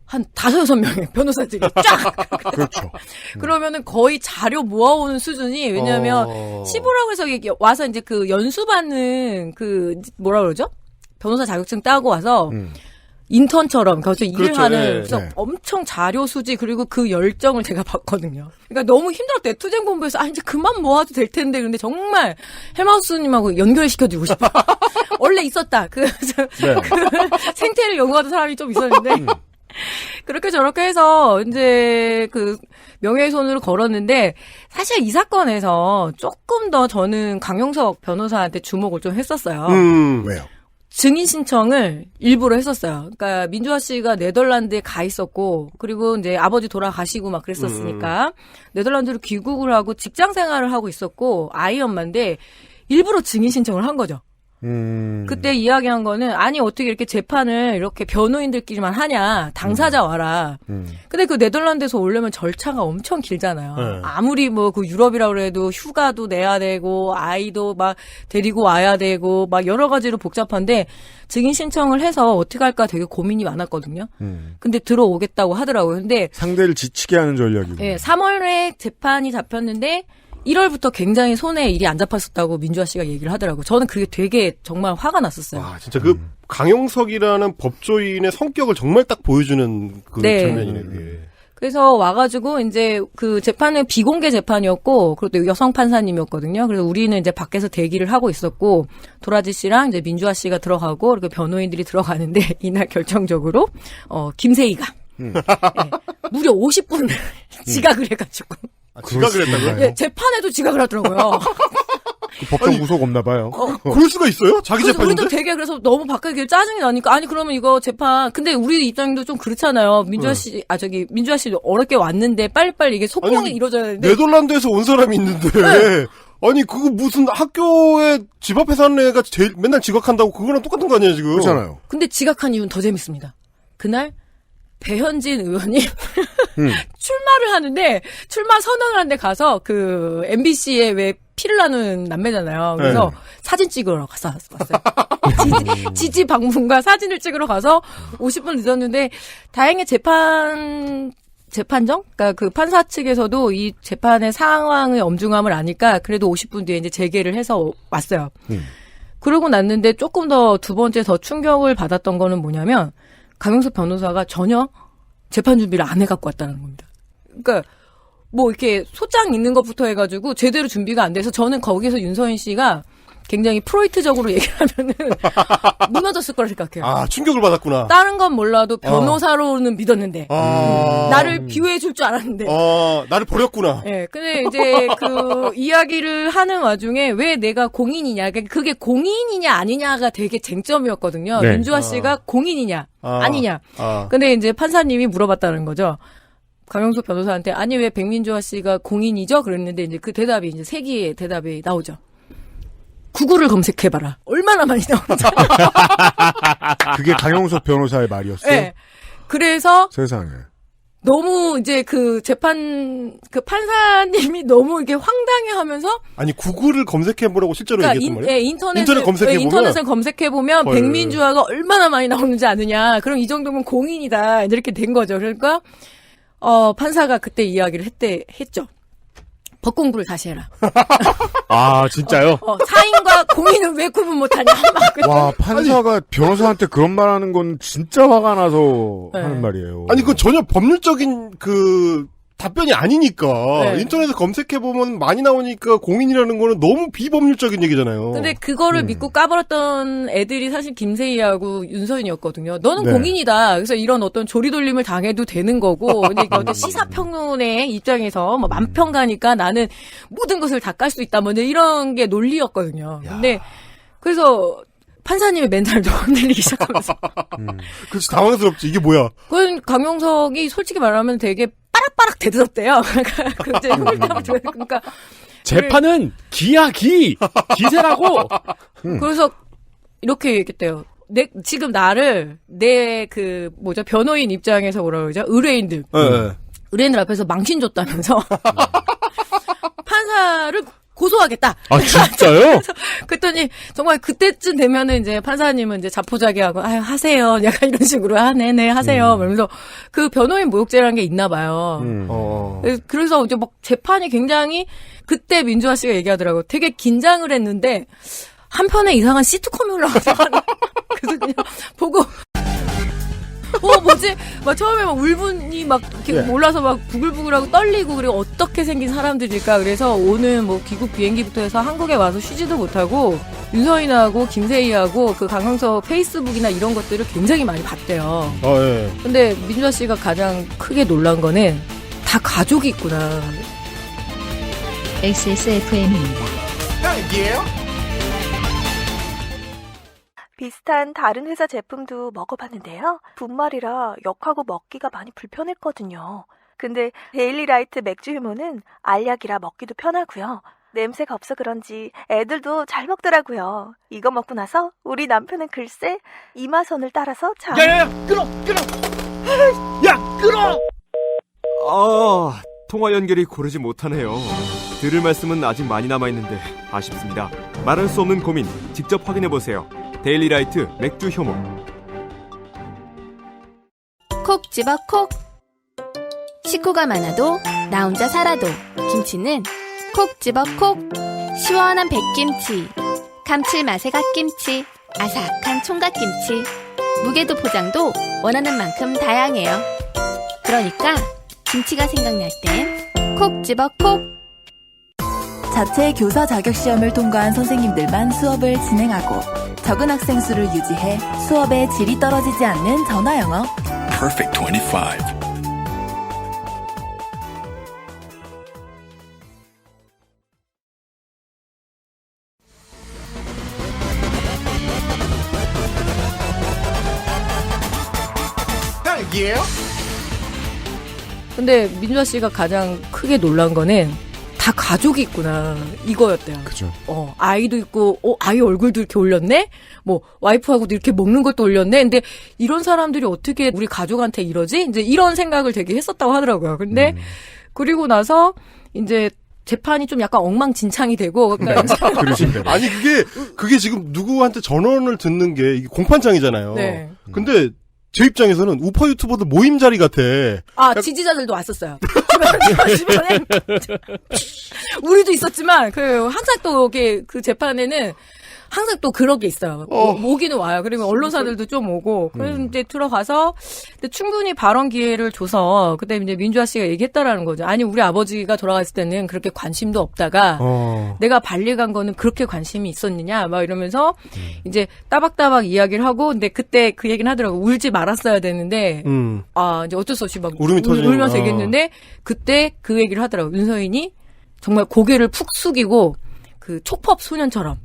한 5-6명의 변호사들이 쫙. 그렇죠. 그러면은 거의 자료 모아오는 수준이 왜냐면 시부라고 해서 이게 와서 이제 그 연수받는 그 뭐라 그러죠? 변호사 자격증 따고 와서 인턴처럼 거기서 일을 그렇죠. 하는 네, 그래서 네. 엄청 자료 수지 그리고 그 열정을 제가 봤거든요. 그러니까 너무 힘들었대. 투쟁본부에서 이제 그만 모아도 될 텐데 근데 정말 헬마우스님하고 연결시켜주고 싶어. 원래 있었다. 그 생태를 연구하던 사람이 좀 있었는데 그렇게 저렇게 해서 이제 그 명예훼손으로 걸었는데 사실 이 사건에서 조금 더 저는 강용석 변호사한테 주목을 좀 했었어요. 왜요? 증인 신청을 일부러 했었어요. 그러니까 민주화 씨가 네덜란드에 가 있었고 그리고 이제 아버지 돌아가시고 막 그랬었으니까 네덜란드로 귀국을 하고 직장 생활을 하고 있었고 아이 엄마인데 일부러 증인 신청을 한 거죠. 그때 이야기한 거는 아니 어떻게 이렇게 재판을 이렇게 변호인들끼리만 하냐 당사자 와라. 근데 그 네덜란드에서 오려면 절차가 엄청 길잖아요. 아무리 뭐 그 유럽이라고 해도 휴가도 내야 되고 아이도 막 데리고 와야 되고 막 여러 가지로 복잡한데 증인 신청을 해서 어떻게 할까 되게 고민이 많았거든요. 근데 들어오겠다고 하더라고요. 근데 상대를 지치게 하는 전략이고. 네, 3월에 재판이 잡혔는데 1월부터 굉장히 손에 일이 안 잡혔었다고 민주화 씨가 얘기를 하더라고요. 저는 그게 되게 정말 화가 났었어요. 와, 진짜 그 강용석이라는 법조인의 성격을 정말 딱 보여주는 그 장면이네. 그게. 그래서 와가지고 이제 그 재판은 비공개 재판이었고 그리고 또 여성 판사님이었거든요. 그래서 우리는 이제 밖에서 대기를 하고 있었고 도라지 씨랑 이제 민주화 씨가 들어가고 그리고 변호인들이 들어가는데 이날 결정적으로 김세희가 네, 무려 50분을 지각을 해가지고. 지각을 했다고요? 예, 재판에도 지각을 하더라고요. 그 법정 구속 없나 봐요. 그럴 수가 있어요? 자기 그래서 재판인데? 우리도 되게 그래서 너무 바뀌게 짜증이 나니까 아니 그러면 이거 재판 근데 우리 입장도 좀 그렇잖아요. 민주화 씨 민주화 씨 어렵게 왔는데 빨리빨리 이게 소통이 이루어져야 되는데 네덜란드에서 온 사람이 있는데 아니 그거 무슨 학교에 집 앞에 사는 애가 제일 맨날 지각한다고 그거랑 똑같은 거 아니에요 지금? 그렇잖아요. 근데 지각한 이유는 더 재밌습니다. 그날 배현진 의원이 출마를 하는데 출마 선언을 하는데 가서 그 MBC에 왜 피를 나눈 남매잖아요. 그래서 사진 찍으러 갔어요. 지지 방문과 사진을 찍으러 가서 50분 늦었는데 다행히 재판정? 그러니까 그 판사 측에서도 이 재판의 상황의 엄중함을 아니까 그래도 50분 뒤에 이제 재개를 해서 왔어요. 그러고 났는데 조금 더 두 번째 더 충격을 받았던 거는 뭐냐면 강용석 변호사가 전혀 재판 준비를 안 해갖고 왔다는 겁니다. 그러니까 뭐 이렇게 소장 있는 것부터 해가지고 제대로 준비가 안 돼서 저는 거기서 윤서인 씨가 굉장히 프로이트적으로 얘기를 하면은 무너졌을 거라 생각해요. 아, 충격을 받았구나. 다른 건 몰라도 변호사로는 믿었는데 나를 비호해 줄 줄 알았는데 나를 버렸구나. 네, 근데 이제 그 이야기를 하는 와중에 왜 내가 공인이냐, 그게 공인이냐 아니냐가 되게 쟁점이었거든요. 네. 민주화 씨가 공인이냐 아니냐. 근데 이제 판사님이 물어봤다는 거죠. 강용석 변호사한테 아니 왜 백민주화 씨가 공인이죠? 그랬는데 이제 그 대답이 이제 세 개의 대답이 나오죠. 구글을 검색해봐라. 얼마나 많이 나오는지. 그게 강용석 변호사의 말이었어요? 네. 그래서 세상에. 너무 이제 그 재판 그 판사님이 너무 이게 황당해하면서 아니 구글을 검색해보라고 실제로 그러니까 얘기했단 말이에요? 인터넷을 검색해보면 백민주화가 얼마나 많이 나오는지 아느냐. 그럼 이 정도면 공인이다. 이렇게 된 거죠. 그러니까 판사가 그때 이야기를 했죠. 법 공부를 다시 해라. 아, 진짜요? 사인과 공인은 왜 구분 못하냐. 와, 판사가 변호사한테 그런 말 하는 건 진짜 화가 나서 하는 말이에요. 아니, 그 전혀 법률적인 그 답변이 아니니까. 네. 인터넷에 검색해보면 많이 나오니까 공인이라는 거는 너무 비법률적인 얘기잖아요. 근데 그거를 믿고 까버렸던 애들이 사실 김세희하고 윤서인이었거든요. 너는 네. 공인이다. 그래서 이런 어떤 조리돌림을 당해도 되는 거고, 근데 이게 어떤 시사평론의 입장에서 뭐 만평 가니까 나는 모든 것을 다 깔 수 있다. 뭐 이런 게 논리였거든요. 근데 그래서 판사님의 멘탈도 흔들리기 시작하면서. 그렇지, 당황스럽지. 이게 뭐야. 그건 강용석이 솔직히 말하면 되게 빠락빠락 대들었대요. 그러니까 재판은 기야 기세라고. 그래서 이렇게 얘기했대요. 지금 나를 변호인 입장에서 뭐라 그러죠? 의뢰인들 앞에서 망신 줬다면서 판사를 고소하겠다. 아, 진짜요? 그랬더니 정말 그때쯤 되면은 이제 판사님은 이제 자포자기하고 하세요. 약간 이런 식으로 네네 하세요. 그러면서 그 변호인 모욕죄라는 게 있나 봐요. 그래서 이제 막 재판이 굉장히 그때 민주화 씨가 얘기하더라고. 되게 긴장을 했는데 한편에 이상한 시트콤이 올라가서 그래서 그냥 보고 뭐지? 막 처음에 막 울분이 막 이렇게 올라서 막 부글부글하고 떨리고 그리고 어떻게 생긴 사람들일까? 그래서 오늘 뭐 귀국 비행기부터 해서 한국에 와서 쉬지도 못하고 윤서인하고 김세희하고 그 강형석 페이스북이나 이런 것들을 굉장히 많이 봤대요. 예. 근데 민주화 씨가 가장 크게 놀란 거는 다 가족이 있구나. XSFM입니다. 딸기예요? 비슷한 다른 회사 제품도 먹어봤는데요. 분말이라 역하고 먹기가 많이 불편했거든요. 근데 데일리라이트 맥주 효모는 알약이라 먹기도 편하고요. 냄새가 없어 그런지 애들도 잘 먹더라고요. 이거 먹고 나서 우리 남편은 글쎄 이마선을 따라서 야야야 끊어 야 끊어. 통화 연결이 고르지 못하네요. 들을 말씀은 아직 많이 남아있는데 아쉽습니다. 말할 수 없는 고민 직접 확인해보세요. 데일리라이트 맥주 효모. 콕 집어 콕. 식구가 많아도 나 혼자 살아도 김치는 콕 집어 콕. 시원한 백김치, 감칠맛의 갓김치, 아삭한 총각김치. 무게도 포장도 원하는 만큼 다양해요. 그러니까 김치가 생각날 땐 콕 집어 콕. 자체 교사 자격 시험을 통과한 선생님들만 수업을 진행하고 적은 학생 수를 유지해 수업의 질이 떨어지지 않는 전화 영어. Perfect 25. 딸기예요? 근데 민주화 씨가 가장 크게 놀란 거는 다 가족이 있구나 이거였대요. 그죠. 아이도 있고 아이 얼굴도 이렇게 올렸네. 뭐 와이프하고도 이렇게 먹는 것도 올렸네. 근데 이런 사람들이 어떻게 우리 가족한테 이러지? 이제 이런 생각을 되게 했었다고 하더라고요. 근데 그리고 나서 이제 재판이 좀 약간 엉망진창이 되고 그러니까 아니 그게 지금 누구한테 전원을 듣는 게 이게 공판장이잖아요. 네. 근데 제 입장에서는 우파 유튜버들 모임 자리 같아. 지지자들도 왔었어요. 주변에 우리도 있었지만 항상 또 그 재판에는 항상 또 그런 게 있어요. 오기는 와요. 그러면 언론사들도 좀 오고. 그래서 이제 들어가서 충분히 발언 기회를 줘서 그때 이제 민주화 씨가 얘기했다라는 거죠. 아니 우리 아버지가 돌아갔을 때는 그렇게 관심도 없다가 내가 발리 간 거는 그렇게 관심이 있었느냐 막 이러면서 이제 따박따박 이야기를 하고 근데 그때 그 얘기는 하더라고. 울지 말았어야 되는데 이제 어쩔 수 없이 막 울면서 얘기했는데 그때 그 얘기를 하더라고. 윤서인이 정말 고개를 푹 숙이고 그 촉법 소년처럼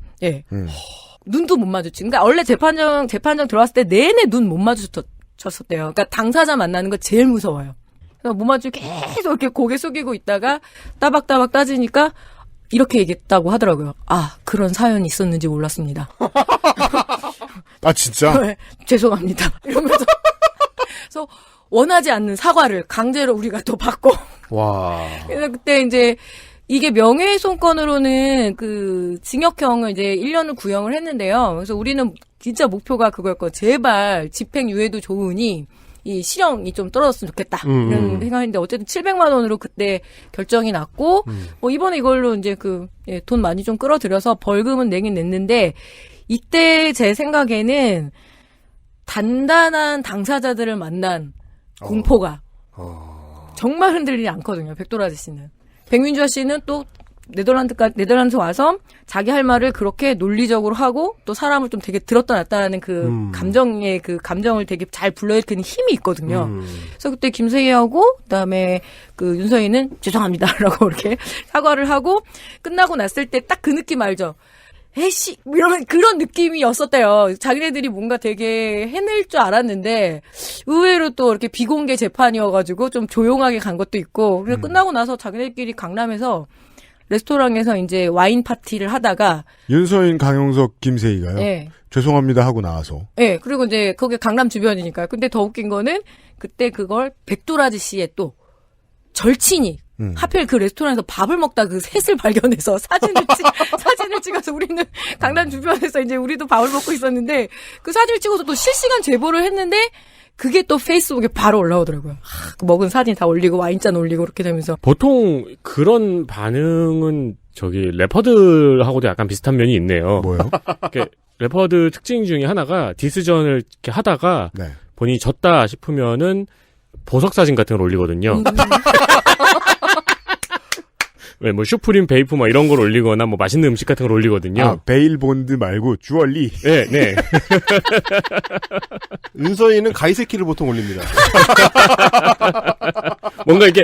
눈도 못 마주치. 그러니까 원래 재판정 들어왔을 때 내내 눈 못 마주쳤었대요. 그러니까 당사자 만나는 거 제일 무서워요. 그래서 못 마주치고 계속 이렇게 고개 숙이고 있다가 따박따박 따지니까 이렇게 얘기했다고 하더라고요. 그런 사연이 있었는지 몰랐습니다. 진짜? 네, 죄송합니다. 이러면서 그래서 원하지 않는 사과를 강제로 우리가 또 받고. 와. 그래서 그때 이제 이게 명예훼손건으로는 그 징역형을 이제 1년을 구형을 했는데요. 그래서 우리는 진짜 목표가 그거였고 제발 집행유예도 좋으니 이 실형이 좀 떨어졌으면 좋겠다. 이런 생각인데 어쨌든 700만 원으로 그때 결정이 났고 뭐 이번에 이걸로 이제 돈 많이 좀 끌어들여서 벌금은 내긴 냈는데 이때 제 생각에는 단단한 당사자들을 만난 공포가 정말 흔들리지 않거든요. 백도라 아저씨는. 백민주 아저씨는 또 네덜란드 와서 자기 할 말을 그렇게 논리적으로 하고 또 사람을 좀 되게 들었다 놨다라는 감정을 되게 잘 불러일으키는 힘이 있거든요. 그래서 그때 김세희하고 그다음에 그 윤서희는 죄송합니다라고 이렇게 사과를 하고 끝나고 났을 때 딱 그 느낌 알죠? 에이씨 이런 그런 느낌이었었대요. 자기네들이 뭔가 되게 해낼 줄 알았는데 의외로 또 이렇게 비공개 재판이어가지고 좀 조용하게 간 것도 있고 그래서 끝나고 나서 자기네들끼리 강남에서 레스토랑에서 이제 와인 파티를 하다가 윤서인, 강용석, 김세희가요. 네. 죄송합니다 하고 나와서. 네. 그리고 이제 거기 강남 주변이니까요. 근데 더 웃긴 거는 그때 그걸 백도라지 씨의 또 절친이 하필 그 레스토랑에서 밥을 먹다 그 셋을 발견해서 사진을 찍어서 우리는 강남 주변에서 이제 우리도 밥을 먹고 있었는데 그 사진을 찍어서 또 실시간 제보를 했는데 그게 또 페이스북에 바로 올라오더라고요. 먹은 사진 다 올리고 와인잔 올리고 그렇게 되면서. 보통 그런 반응은 저기 래퍼들하고도 약간 비슷한 면이 있네요. 뭐요? 래퍼들 특징 중에 하나가 디스전을 이렇게 하다가 본인이 졌다 싶으면은 보석 사진 같은 걸 올리거든요. 왜 뭐 슈프림 베이프 막 이런 걸 올리거나 뭐 맛있는 음식 같은 걸 올리거든요. 아, 베일 본드 말고 주얼리. 네, 네. 윤서희는 가이세키를 보통 올립니다. 뭔가 이게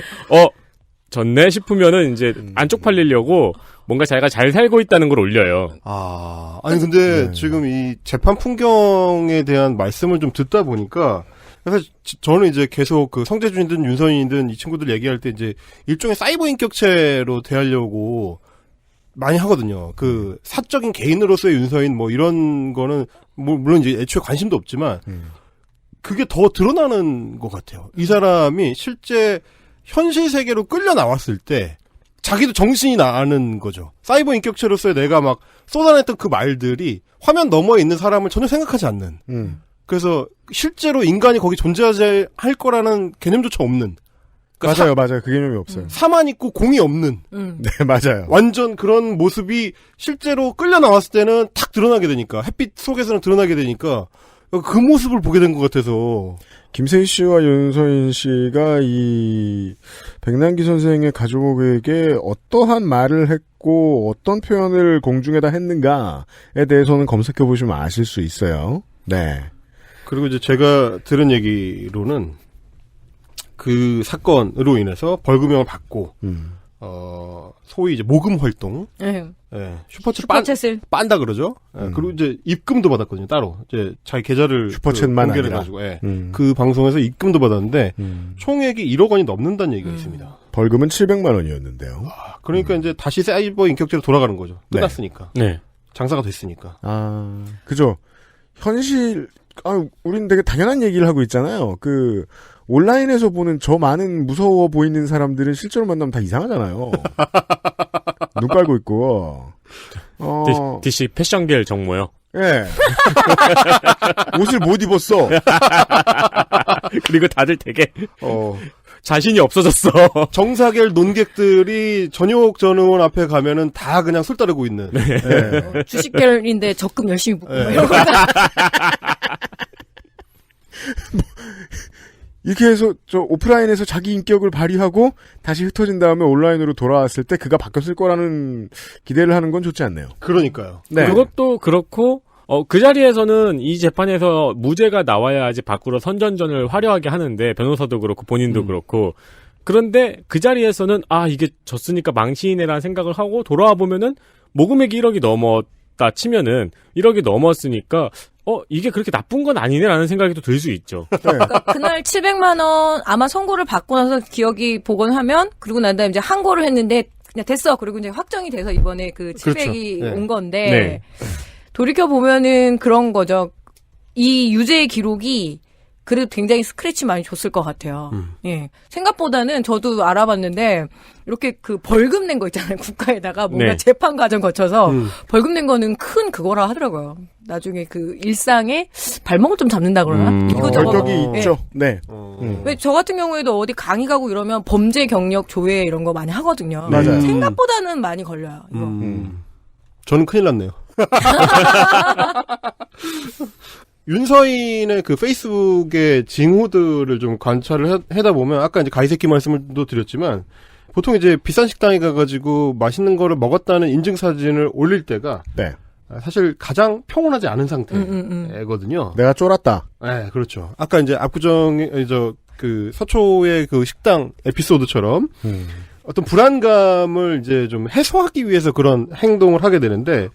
졌네 싶으면은 이제 안 쪽팔리려고 뭔가 자기가 잘 살고 있다는 걸 올려요. 아니 근데 지금 이 재판 풍경에 대한 말씀을 좀 듣다 보니까 그래서 저는 이제 계속 그 성재준이든 윤서인이든 이 친구들 얘기할 때 이제 일종의 사이버 인격체로 대하려고 많이 하거든요. 그 사적인 개인으로서의 윤서인 뭐 이런 거는 뭐 물론 이제 애초에 관심도 없지만 그게 더 드러나는 것 같아요. 이 사람이 실제 현실 세계로 끌려 나왔을 때 자기도 정신이 나는 거죠. 사이버 인격체로서의 내가 막 쏟아냈던 그 말들이 화면 너머에 있는 사람을 전혀 생각하지 않는. 그래서 실제로 인간이 거기 존재하지 할 거라는 개념조차 없는. 그러니까 맞아요. 그 개념이 없어요. 사만 있고 공이 없는. 네, 맞아요. 완전 그런 모습이 실제로 끌려 나왔을 때는 탁 드러나게 되니까 햇빛 속에서는 드러나게 되니까 그 모습을 보게 된 것 같아서. 김세희 씨와 윤서인 씨가 이 백남기 선생의 가족에게 어떠한 말을 했고 어떤 표현을 공중에다 했는가에 대해서는 검색해 보시면 아실 수 있어요. 네. 그리고 이제 제가 들은 얘기로는 그 사건으로 인해서 벌금형을 받고 소위 이제 모금 활동, 슈퍼챗을 빤다 그러죠. 그리고 이제 입금도 받았거든요. 따로 이제 자기 계좌를 슈퍼챗만 공개를 아니라. 해가지고 그 방송에서 입금도 받았는데 총액이 1억 원이 넘는다는 얘기가 있습니다. 벌금은 700만 원이었는데요. 그러니까 이제 다시 사이버 인격체로 돌아가는 거죠. 끝났으니까. 네. 장사가 됐으니까. 그죠. 현실. 우린 되게 당연한 얘기를 하고 있잖아요. 온라인에서 보는 저 많은 무서워 보이는 사람들은 실제로 만나면 다 이상하잖아요. 눈 깔고 있고. DC 패션계열 정모요. 예. 옷을 못 입었어. 그리고 다들 되게, 자신이 없어졌어. 정사계열 논객들이 전효옥 전 의원 앞에 가면은 다 그냥 술 따르고 있는. 네. 주식계열인데 적금 열심히 붓고. 이렇게 해서 오프라인에서 자기 인격을 발휘하고 다시 흩어진 다음에 온라인으로 돌아왔을 때 그가 바뀌었을 거라는 기대를 하는 건 좋지 않네요. 그러니까요. 네. 그것도 그렇고 그 자리에서는 이 재판에서 무죄가 나와야지 밖으로 선전전을 화려하게 하는데 변호사도 그렇고 본인도 그렇고 그런데 그 자리에서는 이게 졌으니까 망신이네라는 생각을 하고 돌아와 보면은 모금액이 1억이 넘었다 치면은 1억이 넘었으니까 이게 그렇게 나쁜 건 아니네라는 생각이 또 들 수 있죠. 그러니까 그날 700만 원 아마 선고를 받고 나서 기억이 복원하면 그리고 난 다음에 이제 항고를 했는데 그냥 됐어. 그리고 이제 확정이 돼서 이번에 그 700이 그렇죠. 온 건데 돌이켜 보면은 그런 거죠. 이 유죄의 기록이 그래도 굉장히 스크래치 많이 줬을 것 같아요. 예. 생각보다는 저도 알아봤는데, 이렇게 그 벌금 낸 거 있잖아요. 국가에다가 뭔가 재판 과정 거쳐서 벌금 낸 거는 큰 그거라 하더라고요. 나중에 그 일상에 발목을 좀 잡는다 그러나? 이거저거. 격이 있죠. 네. 왜 저 같은 경우에도 어디 강의 가고 이러면 범죄 경력 조회 이런 거 많이 하거든요. 맞아요. 생각보다는 많이 걸려요. 이거. 저는 큰일 났네요. 윤서인의 그 페이스북의 징후들을 좀 관찰을 하다 보면 아까 이제 가이새끼 말씀도 드렸지만 보통 이제 비싼 식당에 가가지고 맛있는 거를 먹었다는 인증 사진을 올릴 때가 네. 사실 가장 평온하지 않은 상태거든요. 내가 쫄았다. 네, 그렇죠. 아까 이제 압구정에 그 서초의 그 식당 에피소드처럼 어떤 불안감을 이제 좀 해소하기 위해서 그런 행동을 하게 되는데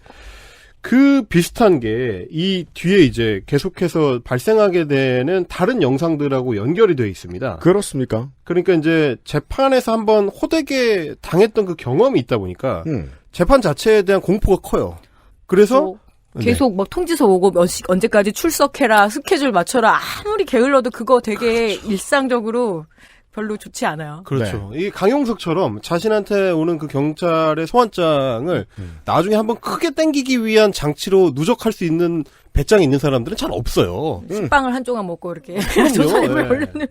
그 비슷한 게 이 뒤에 이제 계속해서 발생하게 되는 다른 영상들하고 연결이 되어 있습니다. 그렇습니까? 그러니까 이제 재판에서 한번 호되게 당했던 그 경험이 있다 보니까 재판 자체에 대한 공포가 커요. 그래서 계속 막 통지서 오고 언제까지 출석해라, 스케줄 맞춰라. 아무리 게을러도 그거 되게 그렇죠. 일상적으로 별로 좋지 않아요. 그렇죠. 이 강용석처럼 자신한테 오는 그 경찰의 소환장을 나중에 한번 크게 땡기기 위한 장치로 누적할 수 있는 배짱이 있는 사람들은 잘 없어요. 식빵을 한 조각 먹고 이렇게 그럼요. 조선임을 네. 올리는.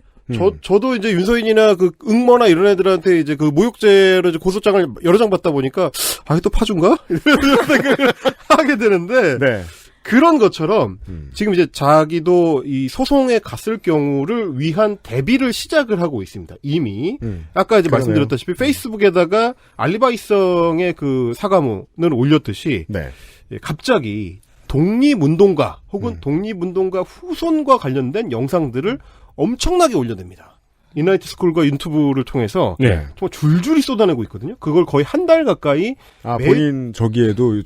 저도 이제 윤서인이나 그 응모나 이런 애들한테 이제 그 모욕죄로 이제 고소장을 여러 장 받다 보니까 아, 또 파준가? 이런 생각을 하게 되는데 네. 그런 것처럼 지금 이제 자기도 이 소송에 갔을 경우를 위한 대비를 시작을 하고 있습니다. 이미 아까 이제 그러네요. 말씀드렸다시피 페이스북에다가 알리바이성의 그 사과문을 올렸듯이 네. 갑자기 독립운동가 혹은 독립운동가 후손과 관련된 영상들을 엄청나게 올려냅니다. 이나이트 스쿨과 유튜브를 통해서 네. 정말 줄줄이 쏟아내고 있거든요. 그걸 거의 한 달 가까이 본인 저기에도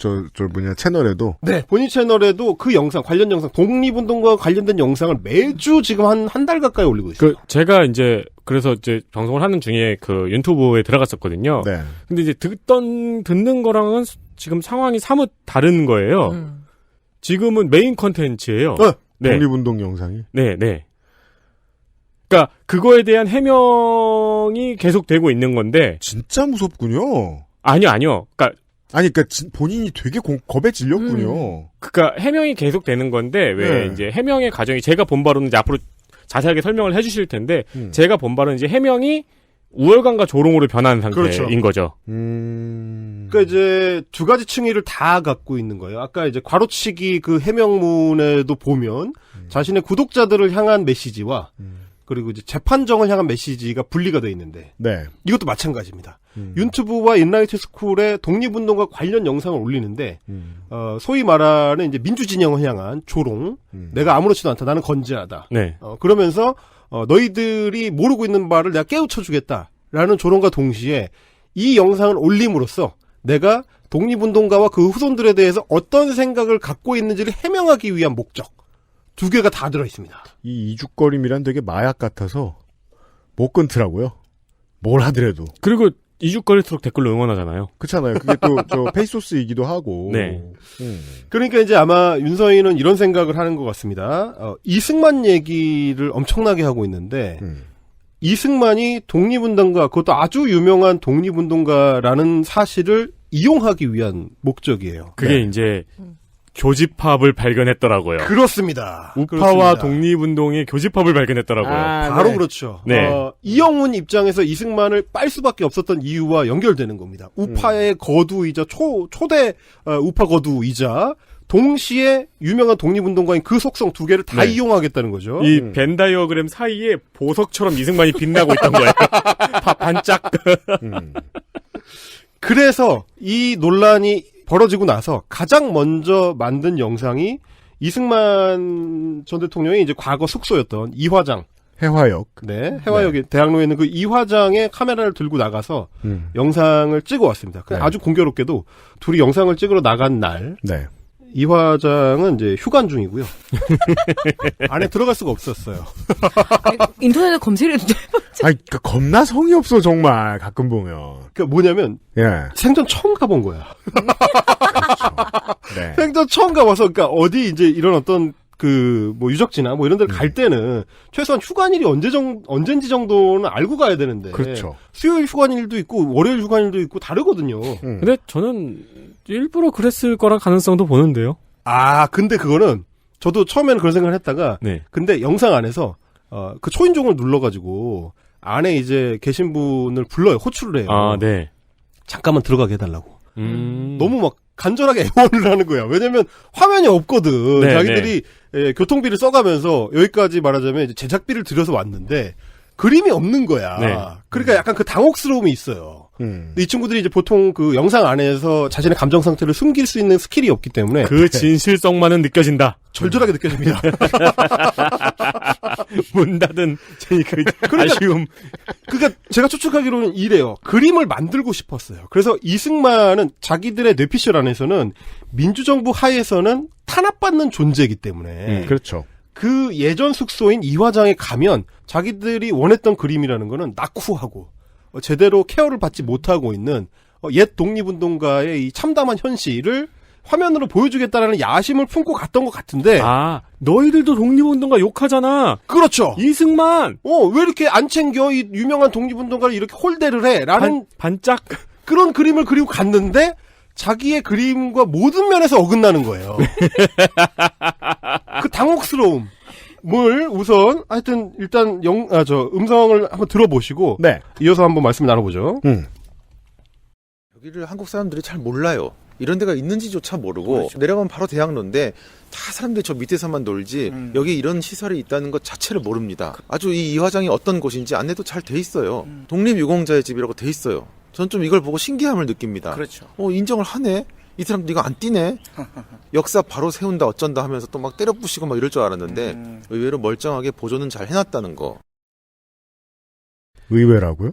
채널에도 네, 본인 채널에도 그 영상 관련 영상 독립운동과 관련된 영상을 매주 지금 한 달 가까이 올리고 있어요. 제가 이제 그래서 이제 방송을 하는 중에 그 유튜브에 들어갔었거든요. 네. 근데 이제 듣는 거랑은 지금 상황이 사뭇 다른 거예요. 지금은 메인 컨텐츠예요. 네. 독립운동 영상이. 네, 네. 그러니까 그거에 대한 해명이 계속되고 있는 건데 진짜 무섭군요. 아니요. 그러니까 본인이 되게 겁에 질렸군요. 그러니까 해명이 계속되는 건데 왜 네. 이제 해명의 과정이 제가 본 바로는 이제 앞으로 자세하게 설명을 해주실 텐데 제가 본 바로는 이제 해명이 우월감과 조롱으로 변한 상태인 그렇죠. 거죠. 그러니까 이제 두 가지 층위를 다 갖고 있는 거예요. 아까 이제 괄호치기 그 해명문에도 보면 자신의 구독자들을 향한 메시지와 그리고 이제 재판정을 향한 메시지가 분리가 돼 있는데 네. 이것도 마찬가지입니다. 유튜브와 인라이트 스쿨의 독립운동과 관련 영상을 올리는데 소위 말하는 이제 민주진영을 향한 조롱, 내가 아무렇지도 않다, 나는 건재하다. 네. 그러면서 너희들이 모르고 있는 바를 내가 깨우쳐주겠다라는 조롱과 동시에 이 영상을 올림으로써 내가 독립운동가와 그 후손들에 대해서 어떤 생각을 갖고 있는지를 해명하기 위한 목적. 두 개가 다 들어있습니다. 이 이죽거림이란 되게 마약 같아서 못 끊더라고요. 뭘 하더라도. 그리고 이죽거릴수록 댓글로 응원하잖아요. 그렇잖아요. 그게 또 페이소스이기도 하고. 네. 그러니까 이제 아마 윤서인은 이런 생각을 하는 것 같습니다. 이승만 얘기를 엄청나게 하고 있는데 이승만이 독립운동가, 그것도 아주 유명한 독립운동가라는 사실을 이용하기 위한 목적이에요. 그게 이제 교집합을 발견했더라고요. 그렇습니다. 우파와 그렇습니다. 독립운동의 교집합을 발견했더라고요. 바로 그렇죠. 네. 이영훈 입장에서 이승만을 빨 수밖에 없었던 이유와 연결되는 겁니다. 우파의 거두이자 초대 우파 거두이자 동시에 유명한 독립운동가인 그 속성 두 개를 다 네. 이용하겠다는 거죠. 이 벤 다이어그램 사이에 보석처럼 이승만이 빛나고 있던 거예요. 반짝. 그래서 이 논란이 벌어지고 나서 가장 먼저 만든 영상이 이승만 전 대통령이 이제 과거 숙소였던 이화장. 해화역. 네, 해화역에 대학로에 있는 그 이화장에 카메라를 들고 나가서 영상을 찍어 왔습니다. 네. 아주 공교롭게도 둘이 영상을 찍으러 나간 날 네. 이화장은 이제 휴관 중이고요. 안에 들어갈 수가 없었어요. 인터넷에 검색해도 돼. 그러니까 겁나 성의 없어 정말 가끔 보면. 그러니까 뭐냐면 생전 처음 가본 거야. 네. 생전 처음 가봐서 그러니까 어디 이제 이런 어떤 그 뭐 유적지나 뭐 이런 데를 갈 때는 최소한 휴관일이 언젠지 정도는 알고 가야 되는데. 그렇죠. 수요일 휴관일도 있고 월요일 휴관일도 있고 다르거든요. 근데 저는 일부러 그랬을 거란 가능성도 보는데요. 근데 그거는 저도 처음에는 그런 생각을 했다가 네. 근데 영상 안에서 그 초인종을 눌러가지고 안에 이제 계신 분을 불러요. 호출을 해요. 네. 잠깐만 들어가게 해달라고. 너무 막 간절하게 애원을 하는 거야. 왜냐면 화면이 없거든. 네, 자기들이 교통비를 써가면서 여기까지 말하자면 이제 제작비를 들여서 왔는데 그림이 없는 거야. 네. 그러니까 약간 그 당혹스러움이 있어요. 근데 이 친구들이 이제 보통 그 영상 안에서 자신의 감정 상태를 숨길 수 있는 스킬이 없기 때문에 그 진실성만은 느껴진다. 절절하게 느껴집니다. 문 닫은 그러니까 아쉬움. 그러니까 제가 추측하기로는 이래요. 그림을 만들고 싶었어요. 그래서 이승만은 자기들의 뇌피셜 안에서는 민주정부 하에서는 탄압받는 존재이기 때문에 그렇죠. 그 예전 숙소인 이화장에 가면 자기들이 원했던 그림이라는 거는 낙후하고 제대로 케어를 받지 못하고 있는 옛 독립운동가의 이 참담한 현실을 화면으로 보여주겠다라는 야심을 품고 갔던 것 같은데. 아, 너희들도 독립운동가 욕하잖아. 그렇죠. 이승만. 왜 이렇게 안 챙겨? 이 유명한 독립운동가를 이렇게 홀대를 해? 라는. 반짝. 그런 그림을 그리고 갔는데, 자기의 그림과 모든 면에서 어긋나는 거예요. 그 당혹스러움. 뭘 우선, 하여튼, 일단 음성을 한번 들어보시고. 네. 이어서 한번 말씀 나눠보죠. 여기를 한국 사람들이 잘 몰라요. 이런 데가 있는지조차 모르고 그렇죠. 내려가면 바로 대학로인데 다 사람들이 저 밑에서만 놀지 여기 이런 시설이 있다는 것 자체를 모릅니다. 아주 이 이화장이 어떤 곳인지 안내도 잘 돼 있어요. 독립유공자의 집이라고 돼 있어요. 전 좀 이걸 보고 신기함을 느낍니다. 그렇죠. 인정을 하네. 이 사람들 이거 안 뛰네. 역사 바로 세운다 어쩐다 하면서 또 막 때려 부시고 막 이럴 줄 알았는데 의외로 멀쩡하게 보존은 잘 해놨다는 거. 의외라고요?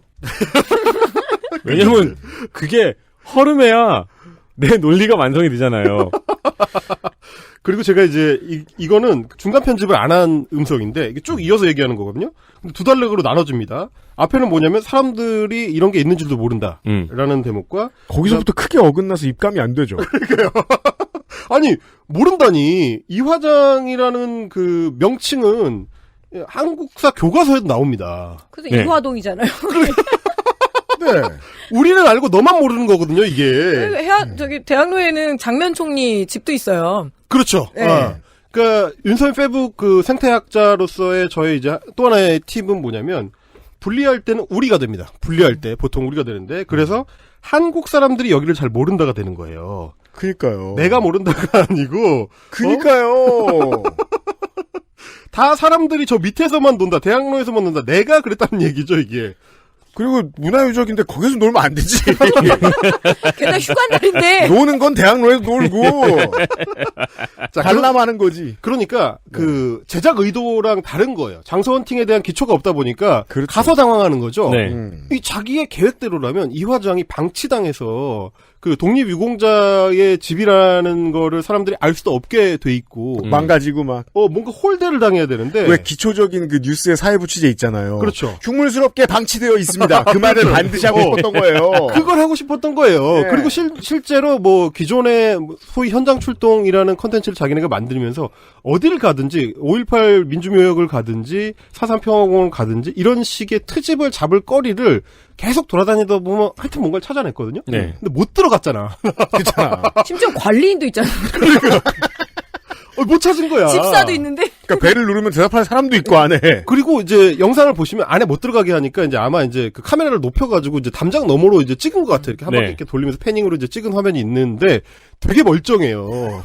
왜냐면 그게 허름해야 내 논리가 완성이 되잖아요. 그리고 제가 이제 이거는 중간 편집을 안 한 음성인데 이게 쭉 이어서 얘기하는 거거든요. 근데 두 단락으로 나눠줍니다. 앞에는 뭐냐면 사람들이 이런 게 있는 줄도 모른다 라는 대목과 거기서부터 크게 어긋나서 입감이 안 되죠. 그러니까요. 아니 모른다니 이화장이라는 그 명칭은 한국사 교과서에도 나옵니다. 그래서 네. 이화동이잖아요. 네. 우리는 알고 너만 모르는 거거든요, 이게. 대학로에는 장면 총리 집도 있어요. 그렇죠. 네. 그러니까 윤석열 페북 그 생태학자로서의 저의 이제 또 하나의 팁은 뭐냐면 분리할 때는 우리가 됩니다. 분리할 때 보통 우리가 되는데 그래서 한국 사람들이 여기를 잘 모른다가 되는 거예요. 그러니까요. 내가 모른다가 아니고. 그러니까요. 다 사람들이 저 밑에서만 논다. 대학로에서만 논다. 내가 그랬다는 얘기죠, 이게. 그리고 문화유적인데 거기서 놀면 안 되지. 게다가 휴관날인데. 노는 건 대학로에서 놀고. 자, 관람하는 거지. 그러니까 그 제작 의도랑 다른 거예요. 장소 헌팅에 대한 기초가 없다 보니까 그렇죠. 가서 당황하는 거죠. 네. 이 자기의 계획대로라면 이화장이 방치당해서 그 독립유공자의 집이라는 거를 사람들이 알 수도 없게 돼 있고 망가지고 막 뭔가 홀대를 당해야 되는데 왜 기초적인 그 뉴스의 사회부 취재 있잖아요. 그렇죠. 흉물스럽게 방치되어 있습니다. 그 말을 반드시 하고 싶었던 거예요. 그걸 하고 싶었던 거예요. 네. 그리고 실제로 뭐 기존의 소위 현장 출동이라는 컨텐츠를 자기네가 만들면서 어디를 가든지 5.18 민주묘역을 가든지 4.3 평화공원을 가든지 이런 식의 트집을 잡을 거리를 계속 돌아다니다 보면 하여튼 뭔가를 찾아냈거든요. 네. 근데 못 들어갔잖아. 그렇잖아. 심지어 관리인도 있잖아. 못 찾은 거야. 집사도 있는데. 그러니까 배를 누르면 대답할 사람도 있고 안에. 그리고 이제 영상을 보시면 안에 못 들어가게 하니까 이제 아마 이제 그 카메라를 높여가지고 이제 담장 너머로 이제 찍은 것 같아요. 이렇게 한 바퀴 이렇게 돌리면서 패닝으로 이제 찍은 화면이 있는데 되게 멀쩡해요.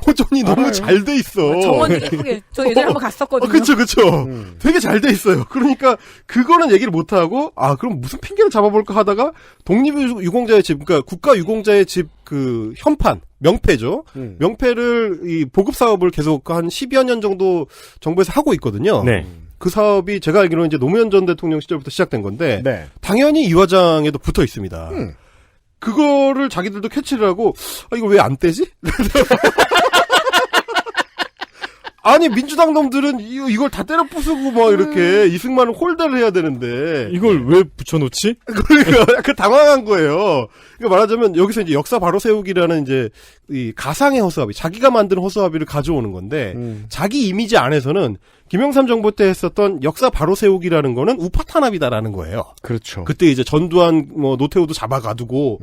보존이 너무 잘 돼 있어. 정원 예쁘게. 저 예전에 한번 갔었거든요. 그쵸. 되게 잘 돼 있어요. 그러니까 그거는 얘기를 못 하고 그럼 무슨 핑계를 잡아볼까 하다가 독립유공자의 집, 그러니까 국가유공자의 집 그 현판 명패죠. 명패를 이 보급 사업을 계속 한 10여 년 정도 정부에서 하고 있거든요. 네. 그 사업이 제가 알기로는 이제 노무현 전 대통령 시절부터 시작된 건데 네. 당연히 이화장에도 붙어 있습니다. 그거를 자기들도 캐치를 하고 이거 왜 안 떼지? 아니 민주당 놈들은 이걸 다 때려 부수고 막 이렇게 이승만을 홀대를 해야 되는데 이걸 왜 붙여놓지? 그러니까 그 당황한 거예요. 그러니까 말하자면 여기서 이제 역사 바로 세우기라는 이제 이 가상의 허수아비, 자기가 만든 허수아비를 가져오는 건데 자기 이미지 안에서는 김영삼 정부 때 했었던 역사 바로 세우기라는 거는 우파 탄압이다라는 거예요. 그렇죠. 그때 이제 전두환 노태우도 잡아가두고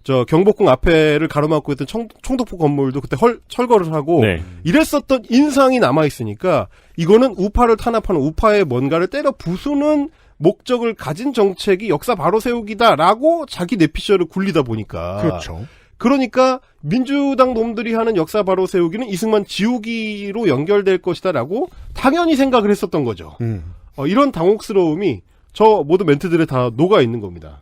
저 경복궁 앞에를 가로막고 있던 총독부 건물도 그때 철거를 하고 네. 이랬었던 인상이 남아 있으니까 이거는 우파를 탄압하는 우파의 뭔가를 때려 부수는 목적을 가진 정책이 역사 바로 세우기다라고 자기 내피셜을 굴리다 보니까 그렇죠. 그러니까 민주당 놈들이 하는 역사 바로 세우기는 이승만 지우기로 연결될 것이다라고 당연히 생각을 했었던 거죠. 이런 당혹스러움이 저 모든 멘트들에 다 녹아 있는 겁니다.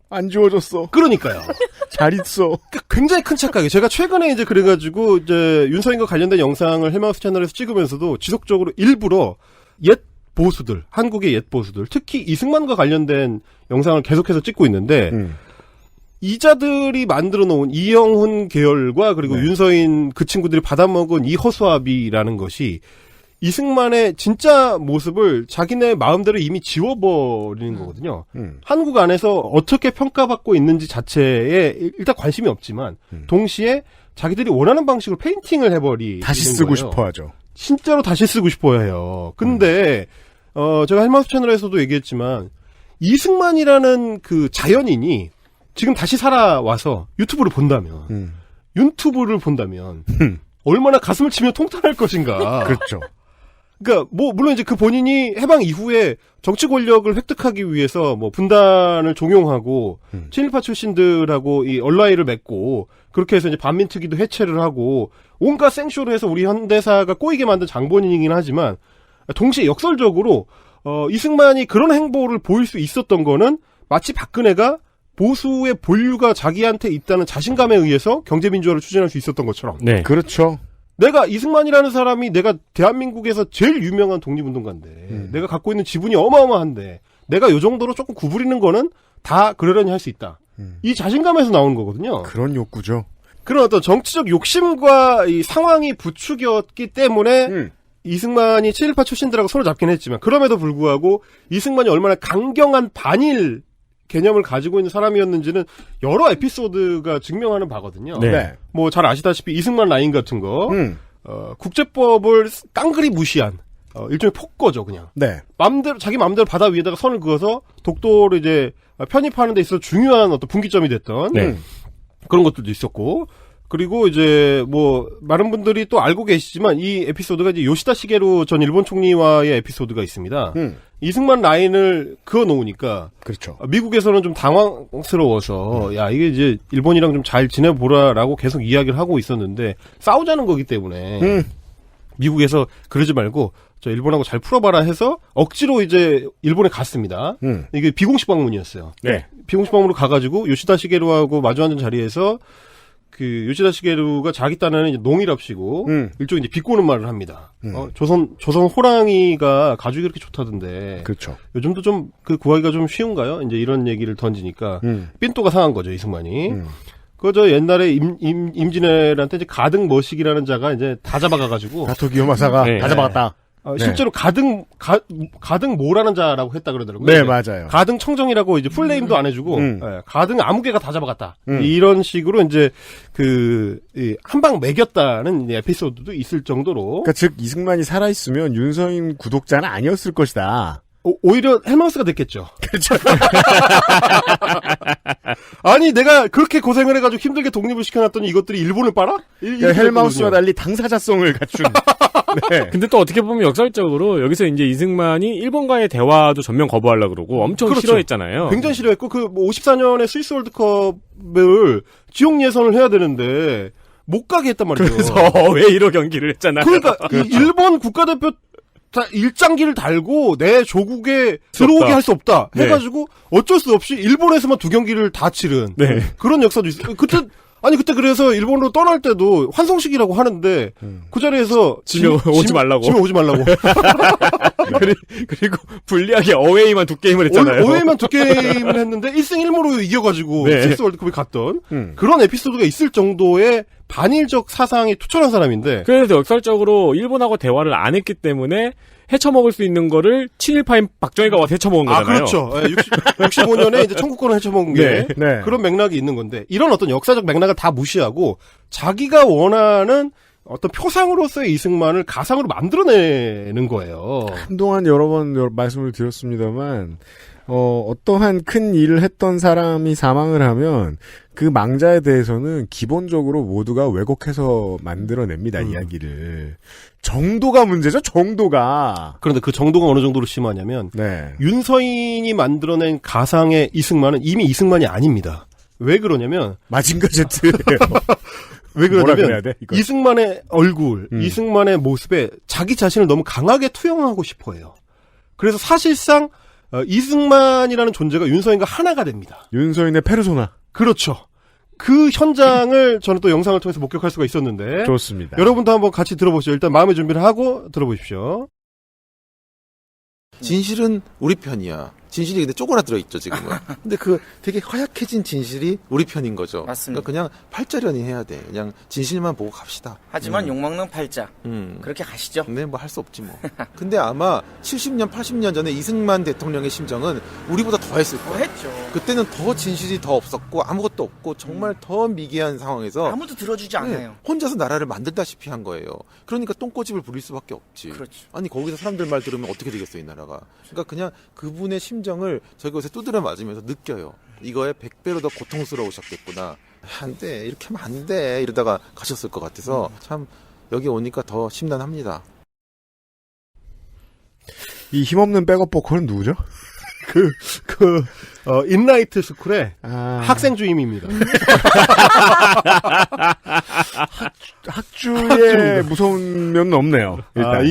안 지워졌어. 그러니까요. 잘 있어. 굉장히 큰 착각이에요. 제가 최근에 이제 그래가지고 이제 윤서인과 관련된 영상을 헬마우스 채널에서 찍으면서도 지속적으로 일부러 옛 보수들, 한국의 옛 보수들, 특히 이승만과 관련된 영상을 계속해서 찍고 있는데 이자들이 만들어 놓은 이영훈 계열과 그리고 윤서인 그 친구들이 받아먹은 이 허수아비라는 것이 이승만의 진짜 모습을 자기네 마음대로 이미 지워버리는 거거든요. 한국 안에서 어떻게 평가받고 있는지 자체에 일단 관심이 없지만 동시에 자기들이 원하는 방식으로 페인팅을 해버리는 다시 쓰고 거예요. 싶어 하죠. 진짜로 다시 쓰고 싶어 해요. 근데 제가 헬마우스 채널에서도 얘기했지만 이승만이라는 그 자연인이 지금 다시 살아와서 유튜브를 본다면 얼마나 가슴을 치며 통탄할 것인가. 그렇죠. 그러니까 물론 이제 그 본인이 해방 이후에 정치 권력을 획득하기 위해서 분단을 종용하고 친일파 출신들하고 이 얼라이를 맺고 그렇게 해서 이제 반민특위도 해체를 하고 온갖 생쇼를 해서 우리 현대사가 꼬이게 만든 장본인이긴 하지만 동시에 역설적으로 이승만이 그런 행보를 보일 수 있었던 거는 마치 박근혜가 보수의 본류가 자기한테 있다는 자신감에 의해서 경제민주화를 추진할 수 있었던 것처럼. 네. 그렇죠. 내가 이승만이라는 사람이 내가 대한민국에서 제일 유명한 독립운동가인데 내가 갖고 있는 지분이 어마어마한데 내가 요 정도로 조금 구부리는 거는 다 그러려니 할 수 있다. 이 자신감에서 나오는 거거든요. 그런 욕구죠. 그런 어떤 정치적 욕심과 이 상황이 부추겼기 때문에 이승만이 친일파 출신들하고 손을 잡긴 했지만 그럼에도 불구하고 이승만이 얼마나 강경한 반일 개념을 가지고 있는 사람이었는지는 여러 에피소드가 증명하는 바거든요. 네. 잘 아시다시피 이승만 라인 같은 거, 국제법을 깡그리 무시한, 일종의 폭거죠, 그냥. 네. 자기 맘대로 바다 위에다가 선을 그어서 독도를 이제 편입하는 데 있어서 중요한 어떤 분기점이 됐던, 그런 것들도 있었고, 그리고 이제 많은 분들이 또 알고 계시지만 이 에피소드가 이제 요시다 시게루 전 일본 총리와의 에피소드가 있습니다. 이승만 라인을 그어 놓으니까 그렇죠. 미국에서는 좀 당황스러워서 야 이게 이제 일본이랑 좀 잘 지내보라라고 계속 이야기를 하고 있었는데 싸우자는 거기 때문에 미국에서 그러지 말고 저 일본하고 잘 풀어봐라 해서 억지로 이제 일본에 갔습니다. 이게 비공식 방문이었어요. 네. 비공식 방문으로 가가지고 요시다 시게루하고 마주 앉은 자리에서 그 요시다 시게루가 자기 딴에는 이제 농이랍시고 일종의 이제 비꼬는 말을 합니다. 조선 호랑이가 가죽이 그렇게 좋다던데. 그렇죠. 요즘도 좀 그 구하기가 좀 쉬운가요? 이제 이런 얘기를 던지니까 삔또가 상한 거죠 이승만이. 그저 옛날에 임진왜란때 이제 가등 머식이라는 자가 이제 다 잡아가가지고 다토 기요마사가 다 잡아갔다. 실제로 가등 모라는 자라고 했다 그러더라고요. 네, 맞아요. 가등 청정이라고 이제 풀네임도 안 해주고, 가등 아무개가 다 잡아갔다. 이런 식으로 이제 한방 매겼다는 에피소드도 있을 정도로. 그러니까 즉, 이승만이 살아있으면 윤서인 구독자는 아니었을 것이다. 오히려 헬마우스가 됐겠죠. 그렇죠. 아니, 내가 그렇게 고생을 해가지고 힘들게 독립을 시켜놨더니 이것들이 일본을 빨아? 그러니까 헬마우스와 달리 당사자성을 갖춘. 네. 근데 또 어떻게 보면 역설적으로 여기서 이제 이승만이 일본과의 대화도 전면 거부하려고 그러고 엄청 그렇죠. 싫어했잖아요. 굉장히 싫어했고, 54년에 스위스 월드컵을 지역 예선을 해야 되는데, 못 가게 했단 말이죠. 그래서 왜 1호 경기를 했잖아요. 그러니까, 일본 국가대표 일장기를 달고 내 조국에 들어오게 할 수 없다 해가지고 어쩔 수 없이 일본에서만 2경기를 다 치른 그런 역사도 있어요. 그때 그래서 일본으로 떠날 때도 환송식이라고 하는데 그 자리에서 집에 오지 말라고. 그리고 불리하게 어웨이만 2게임을 했잖아요. 어웨이만 2게임을 했는데 1승 1무로 이겨가지고 스위스 월드컵에 갔던 그런 에피소드가 있을 정도의 반일적 사상이 투철한 사람인데. 그래서 역설적으로 일본하고 대화를 안 했기 때문에 헤쳐먹을 수 있는 거를 친일파인 박정희가 와서 헤쳐먹은 거잖아요. 그렇죠. 65년에 이제 청구권을 헤쳐먹은 게 그런 맥락이 있는 건데 이런 어떤 역사적 맥락을 다 무시하고 자기가 원하는 어떤 표상으로서의 이승만을 가상으로 만들어내는 거예요. 한동안 여러 번 말씀을 드렸습니다만 어떠한 큰 일을 했던 사람이 사망을 하면 그 망자에 대해서는 기본적으로 모두가 왜곡해서 만들어냅니다, 이야기를. 정도가 문제죠, 정도가. 그런데 그 정도가 어느 정도로 심하냐면 윤서인이 만들어낸 가상의 이승만은 이미 이승만이 아닙니다. 왜 그러냐면 마징가 제트예요. 왜 뭐라 그래야 그러냐면 돼, 이걸? 이승만의 얼굴, 이승만의 모습에 자기 자신을 너무 강하게 투영하고 싶어해요. 그래서 사실상 이승만이라는 존재가 윤서인과 하나가 됩니다. 윤서인의 페르소나. 그렇죠. 그 현장을 저는 또 영상을 통해서 목격할 수가 있었는데 좋습니다. 여러분도 한번 같이 들어보시죠. 일단 마음의 준비를 하고 들어보십시오. 진실은 우리 편이야. 진실이 근데 쪼그라들어 있죠, 지금은. 근데 그 되게 허약해진 진실이 우리 편인 거죠. 맞습니다. 그러니까 그냥 팔자련이 해야 돼. 그냥 진실만 보고 갑시다. 하지만 욕먹는 팔자. 그렇게 가시죠. 네, 뭐 할 수 없지 뭐. 근데 아마 70년, 80년 전에 이승만 대통령의 심정은 우리보다 더 했을 거예요. 했죠. 그때는 더 진실이 더 없었고 아무것도 없고 정말 더 미개한 상황에서 아무도 들어주지 않아요. 혼자서 나라를 만들다시피 한 거예요. 그러니까 똥꼬집을 부릴 수밖에 없지. 그렇죠. 아니 거기서 사람들 말 들으면 어떻게 되겠어 이 나라가. 그러니까 그냥 그분의 심정을 저기 요새 두드려 맞으면서 느껴요. 이거에 100배로 더 고통스러우셨겠구나. 안 돼. 이렇게 하면 안 돼. 이러다가 가셨을 것 같아서 참 여기 오니까 더 심란합니다. 이 힘없는 백업 보컬은 누구죠? 인라이트 스쿨의 학생 주임입니다. 학주의 무서운 면은 없네요. 일단.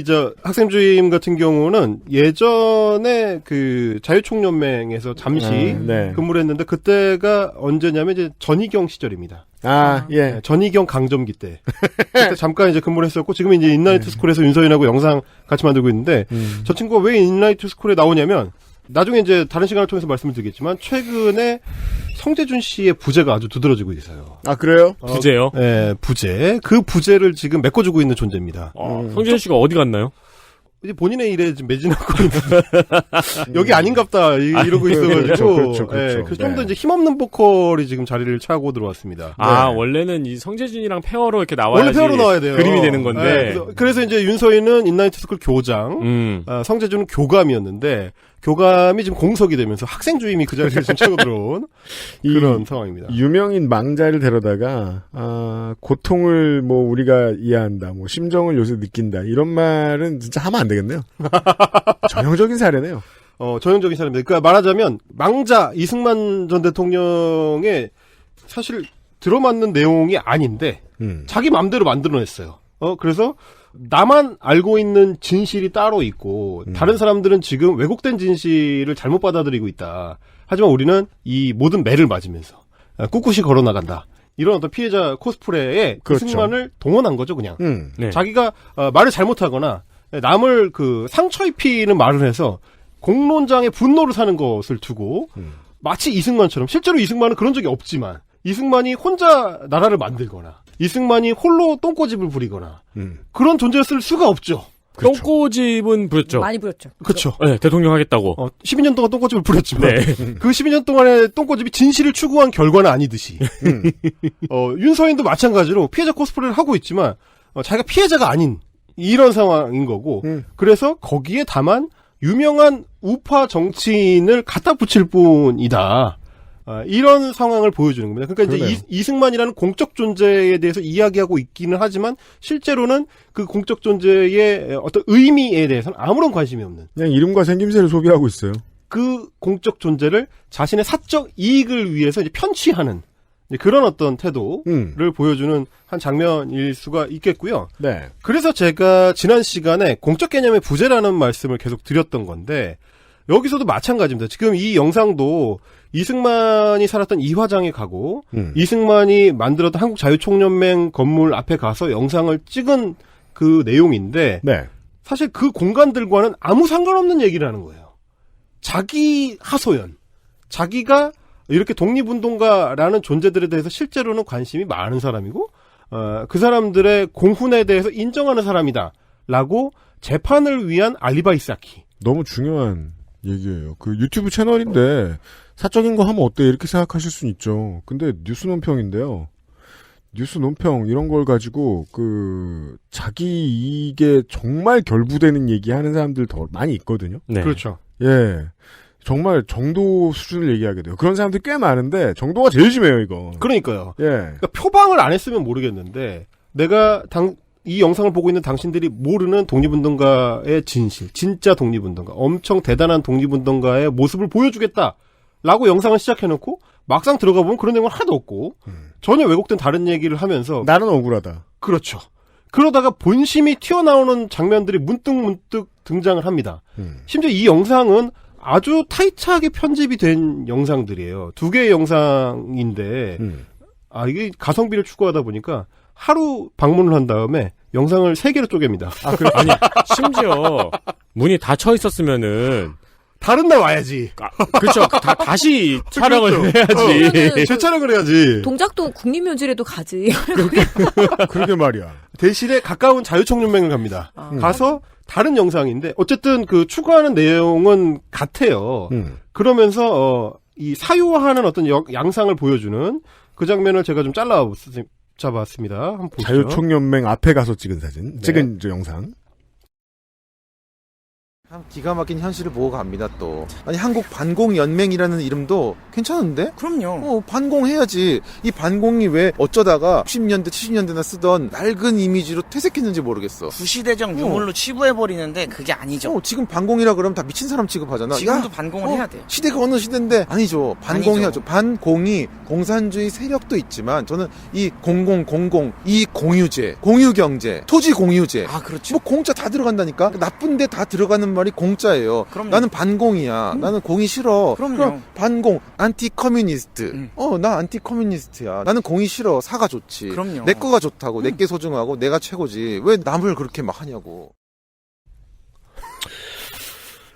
저 학생 주임 같은 경우는 예전에 그 자유총연맹에서 잠시 네. 근무를 했는데 그때가 언제냐면 이제 전희경 시절입니다. 예. 전희경 강점기 때. 그때 잠깐 이제 근무를 했었고, 지금 이제 인라이트 스쿨에서 윤서인하고 영상 같이 만들고 있는데, 저 친구가 왜 인라이트 스쿨에 나오냐면, 나중에 이제 다른 시간을 통해서 말씀을 드리겠지만, 최근에 성재준 씨의 부재가 아주 두드러지고 있어요. 아, 그래요? 부재요? 네, 부재. 그 부재를 지금 메꿔주고 있는 존재입니다. 성재준 씨가 어디 갔나요? 이제 본인의 일에 지금 매진하고 있는 여기 아닌갑다 이러고 있어가지고 그렇죠. 그래서 좀 더 이제 힘없는 보컬이 지금 자리를 차고 들어왔습니다. 원래는 이 성재준이랑 페어로 이렇게 나와야지 원래 페어로 나와야 돼요. 그림이 되는 건데. 네, 그래서 이제 윤서인은 인라이트 스쿨 교장, 성재준은 교감이었는데 교감이 지금 공석이 되면서 학생 주임이 그 자리에 지금 차고 들어온 그런 상황입니다. 유명인 망자를 데려다가 고통을 뭐 우리가 이해한다, 뭐 심정을 요새 느낀다 이런 말은 진짜 하면 안 되겠네요. 전형적인 사례네요. 전형적인 사례입니다. 그러니까 말하자면 망자 이승만 전 대통령의 사실 들어맞는 내용이 아닌데 자기 마음대로 만들어냈어요. 그래서 나만 알고 있는 진실이 따로 있고 다른 사람들은 지금 왜곡된 진실을 잘못 받아들이고 있다. 하지만 우리는 이 모든 매를 맞으면서 꿋꿋이 걸어나간다. 이런 어떤 피해자 코스프레에 그렇죠. 이승만을 동원한 거죠, 그냥. 네. 자기가 말을 잘못하거나 남을 그 상처 입히는 말을 해서 공론장의 분노를 사는 것을 두고 마치 이승만처럼 실제로 이승만은 그런 적이 없지만 이승만이 혼자 나라를 만들거나 이승만이 홀로 똥꼬집을 부리거나 그런 존재였을 수가 없죠. 그렇죠. 똥꼬집은 부렸죠. 많이 부렸죠. 그렇죠. 네, 대통령 하겠다고. 12년 동안 똥꼬집을 부렸지만 그 12년 동안의 똥꼬집이 진실을 추구한 결과는 아니듯이 윤서인도 마찬가지로 피해자 코스프레를 하고 있지만 자기가 피해자가 아닌 이런 상황인 거고 그래서 거기에 다만 유명한 우파 정치인을 갖다 붙일 뿐이다. 이런 상황을 보여주는 겁니다. 그러니까 그러네요. 이제 이승만이라는 공적 존재에 대해서 이야기하고 있기는 하지만 실제로는 그 공적 존재의 어떤 의미에 대해서는 아무런 관심이 없는. 그냥 이름과 생김새를 소비하고 있어요. 그 공적 존재를 자신의 사적 이익을 위해서 이제 편취하는 그런 어떤 태도를 보여주는 한 장면일 수가 있겠고요. 네. 그래서 제가 지난 시간에 공적 개념의 부재라는 말씀을 계속 드렸던 건데 여기서도 마찬가지입니다. 지금 이 영상도 이승만이 살았던 이화장에 가고 이승만이 만들었던 한국자유총연맹 건물 앞에 가서 영상을 찍은 그 내용인데 네. 사실 그 공간들과는 아무 상관없는 얘기를 하는 거예요. 자기 하소연, 자기가 이렇게 독립운동가라는 존재들에 대해서 실제로는 관심이 많은 사람이고 그 사람들의 공훈에 대해서 인정하는 사람이다라고 재판을 위한 알리바이 쌓기. 너무 중요한 얘기예요. 그 유튜브 채널인데 사적인 거 하면 어때 이렇게 생각하실 수는 있죠. 근데 뉴스 논평인데요. 뉴스 논평 이런 걸 가지고 그 자기 이익에 정말 결부되는 얘기하는 사람들 더 많이 있거든요. 네. 그렇죠. 예. 정말 정도 수준을 얘기하게 돼요. 그런 사람들이 꽤 많은데 정도가 제일 심해요, 이거. 그러니까요. 예. 그러니까 표방을 안 했으면 모르겠는데 내가 이 영상을 보고 있는 당신들이 모르는 독립운동가의 진실, 진짜 독립운동가, 엄청 대단한 독립운동가의 모습을 보여주겠다라고 영상을 시작해놓고 막상 들어가 보면 그런 내용은 하나도 없고 전혀 왜곡된 다른 얘기를 하면서 나는 억울하다. 그렇죠. 그러다가 본심이 튀어나오는 장면들이 문득 등장을 합니다. 심지어 이 영상은 아주 타이트하게 편집이 된 영상들이에요. 2개의 영상인데 이게 가성비를 추구하다 보니까 하루 방문을 한 다음에 영상을 3개로 쪼갭니다. 아니 심지어 문이 닫혀 있었으면은 다른 날 와야지. 그렇죠. 다시 촬영을 해야지. 재촬영을 해야지. 동작도 국립묘지라도 가지. 그러게 말이야. 대신에 가까운 자유총연맹을 갑니다. 가서 다른 영상인데 어쨌든 그 추구하는 내용은 같아요. 그러면서 이 사유화하는 어떤 양상을 보여주는 그 장면을 제가 좀 잡았습니다. 한번 보시죠. 자유총연맹 앞에 가서 찍은 사진, 찍은 저 영상. 참 기가 막힌 현실을 보고 갑니다 또. 아니 한국 반공연맹이라는 이름도 괜찮은데? 그럼요. 반공해야지. 이 반공이 왜 어쩌다가 60년대 70년대나 쓰던 낡은 이미지로 퇴색했는지 모르겠어. 구시대적 유물로 치부해버리는데 그게 아니죠. 지금 반공이라 그러면 다 미친 사람 취급하잖아. 지금도 반공을 해야 돼요. 시대가 어느 시대인데 아니죠. 반공해야죠. 아니죠. 반공이 공산주의 세력도 있지만 저는 이 공공 이 공유제, 공유경제, 토지 공유제. 그렇죠. 뭐 공짜 다 들어간다니까. 나쁜데 다 들어가는 말이 공짜예요. 그럼요. 나는 반공이야. 나는 공이 싫어. 그럼요. 그럼 반공, 안티 커뮤니스트. 나 안티 커뮤니스트야. 나는 공이 싫어. 사가 좋지. 그럼요. 내 거가 좋다고. 내게 소중하고 내가 최고지. 왜 남을 그렇게 막 하냐고.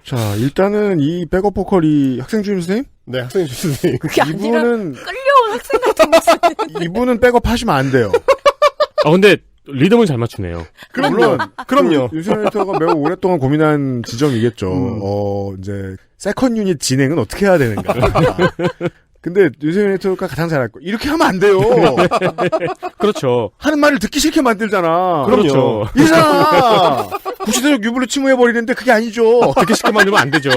자, 일단은 이 백업 보컬이 학생 주임 선생님? 네, 학생 주임 선생님. 그게 아니라 이분은 끌려온 학생 같은 모습. 이분은 백업 하시면 안 돼요. 근데 리듬은 잘 맞추네요. 그럼요. 윤세민 에디터가 매우 오랫동안 고민한 지점이겠죠. 이제 세컨 유닛 진행은 어떻게 해야 되는가. 근데 윤세민 에디터가 가장 잘 알 거. 이렇게 하면 안 돼요. 그렇죠. 하는 말을 듣기 싫게 만들잖아. 그렇죠. 이상하. 구시대적 유불로 침해해버리는데 그게 아니죠. 듣기 싫게 만들면 안 되죠.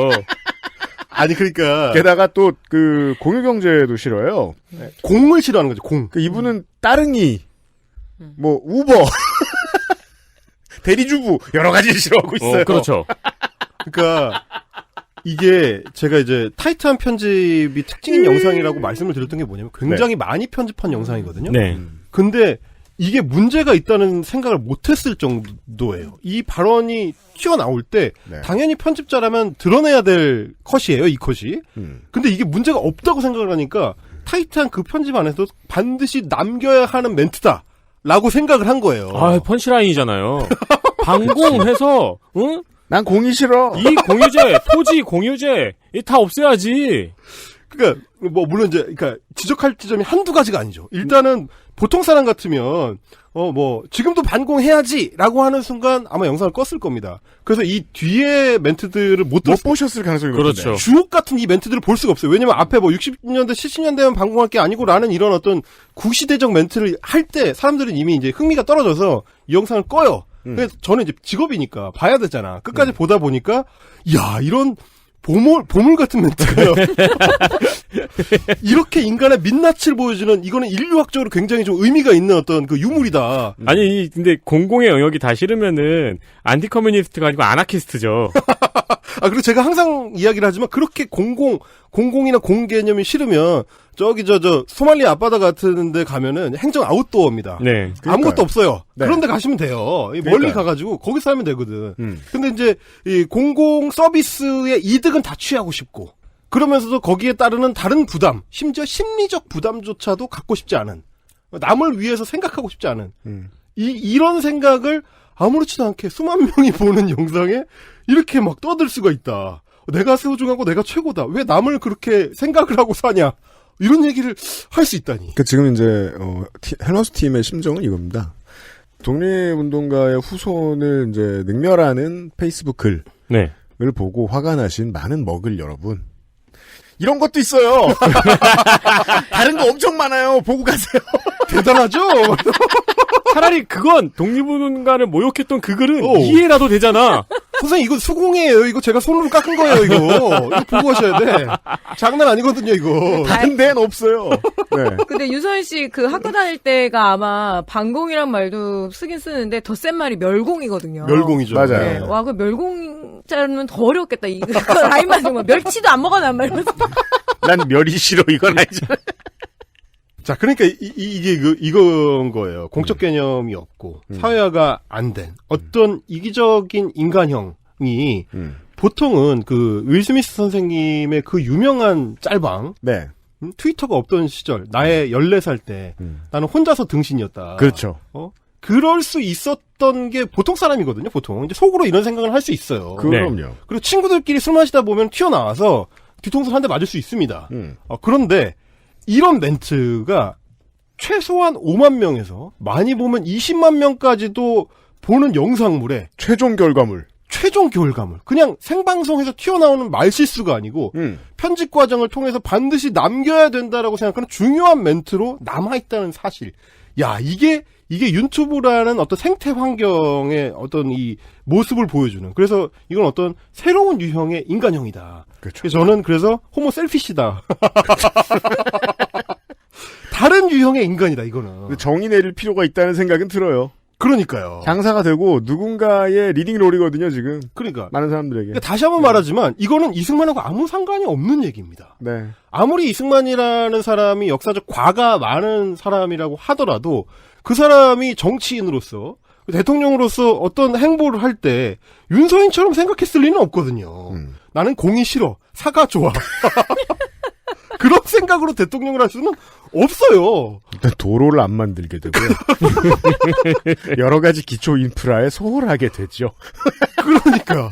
아니 그러니까 게다가 또 그 공유경제도 싫어요. 공을 싫어하는 거죠. 공. 이분은 따릉이, 뭐 우버, 대리주부 여러 가지를 싫어하고 있어요. 그렇죠. 그러니까 이게 제가 이제 타이트한 편집이 특징인 영상이라고 말씀을 드렸던 게 뭐냐면 굉장히 많이 편집한 영상이거든요. 네. 근데 이게 문제가 있다는 생각을 못했을 정도예요. 이 발언이 튀어나올 때 당연히 편집자라면 드러내야 될 컷이에요. 이 컷이. 근데 이게 문제가 없다고 생각을 하니까 타이트한 그 편집 안에서도 반드시 남겨야 하는 멘트다 라고 생각을 한 거예요. 펀치라인이잖아요. 반공해서 응? 난 공이 싫어. 이 공유제, 토지 공유제 이 다 없애야지. 그러니까 뭐 물론 이제 그러니까 지적할 지점이 한두 가지가 아니죠. 일단은 보통 사람 같으면 뭐 지금도 반공해야지라고 하는 순간 아마 영상을 껐을 겁니다. 그래서 이 뒤에 멘트들을 못 보셨을 가능성이 높은데. 그렇죠. 주옥 같은 이 멘트들을 볼 수가 없어요. 왜냐면 앞에 뭐 60년대 70년대만 반공할 게 아니고라는 이런 어떤 구시대적 멘트를 할 때 사람들은 이미 이제 흥미가 떨어져서 이 영상을 꺼요. 그래서 저는 이제 직업이니까 봐야 되잖아. 끝까지 보다 보니까 야 이런 보물 같은 멘트가요. 이렇게 인간의 민낯을 보여주는 이거는 인류학적으로 굉장히 좀 의미가 있는 어떤 그 유물이다. 아니 근데 공공의 영역이 다 싫으면은 안티 커뮤니스트가 아니고 아나키스트죠. 그리고 제가 항상 이야기를 하지만 그렇게 공공이나 공 개념이 싫으면 저기 저 소말리아 앞바다 같은 데 가면은 행정 아웃도어입니다. 네. 아무것도 없어요. 네. 그런 데 가시면 돼요. 멀리 가가지고 거기 살면 되거든. 근데 이제 이 공공 서비스의 이득은 다 취하고 싶고 그러면서도 거기에 따르는 다른 부담, 심지어 심리적 부담조차도 갖고 싶지 않은 남을 위해서 생각하고 싶지 않은 이런 생각을 아무렇지도 않게 수만 명이 보는 영상에 이렇게 막 떠들 수가 있다. 내가 소중하고 내가 최고다. 왜 남을 그렇게 생각을 하고 사냐. 이런 얘기를 할 수 있다니. 그러니까 지금 이제 헬머스 팀의 심정은 이겁니다. 독립운동가의 후손을 이제 능멸하는 페이스북 글을 보고 화가 나신 많은 먹을 여러분. 이런 것도 있어요. 다른 거 엄청 많아요. 보고 가세요. 대단하죠? 차라리 그건 독립운동가를 모욕했던 그 글은 이해라도 되잖아. 선생님 이거 수공이에요. 이거 제가 손으로 깎은 거예요. 이거 보고 가셔야 돼. 장난 아니거든요. 이거. 다른 데는 없어요. 네. 근데 유서연 씨 그 학교 다닐 때가 아마 반공이란 말도 쓰긴 쓰는데 더 센 말이 멸공이거든요. 멸공이죠. 맞아요. 네. 와, 그 멸공자는 더 어렵겠다. 이거 라임만 정말 멸치도 안 먹어난 말이면서. 난 멸이 싫어 이건 아니잖아. 자, 그러니까 이건 거예요. 공적 개념이 없고 사회화가 안 된 어떤 이기적인 인간형이 보통은 그 윌 스미스 선생님의 그 유명한 짤방, 네. 트위터가 없던 시절, 나의 14살 때 나는 혼자서 등신이었다. 그렇죠. 그럴 수 있었던 게 보통 사람이거든요. 보통 이제 속으로 이런 생각을 할 수 있어요. 그럼요. 네. 그리고 친구들끼리 술 마시다 보면 튀어나와서 뒤통수 한 대 맞을 수 있습니다. 그런데 이런 멘트가 최소한 5만 명에서 많이 보면 20만 명까지도 보는 영상물에 최종 결과물 그냥 생방송에서 튀어나오는 말실수가 아니고 편집 과정을 통해서 반드시 남겨야 된다라고 생각하는 중요한 멘트로 남아있다는 사실. 야, 이게 유튜브라는 어떤 생태 환경의 어떤 이 모습을 보여주는. 그래서 이건 어떤 새로운 유형의 인간형이다. 그렇죠. 그래서 저는 그래서 호모 셀피시다. 다른 유형의 인간이다, 이거는. 정의 내릴 필요가 있다는 생각은 들어요. 그러니까요. 장사가 되고 누군가의 리딩롤이거든요, 지금. 그러니까. 많은 사람들에게. 그러니까 다시 한번 말하지만 이거는 이승만하고 아무 상관이 없는 얘기입니다. 네. 아무리 이승만이라는 사람이 역사적 과가 많은 사람이라고 하더라도 그 사람이 정치인으로서 대통령으로서 어떤 행보를 할 때 윤서인처럼 생각했을 리는 없거든요. 나는 공이 싫어. 사가 좋아. 그런 생각으로 대통령을 할 수는 없어요. 일단 도로를 안 만들게 되고요. 여러 가지 기초 인프라에 소홀하게 되죠. 그러니까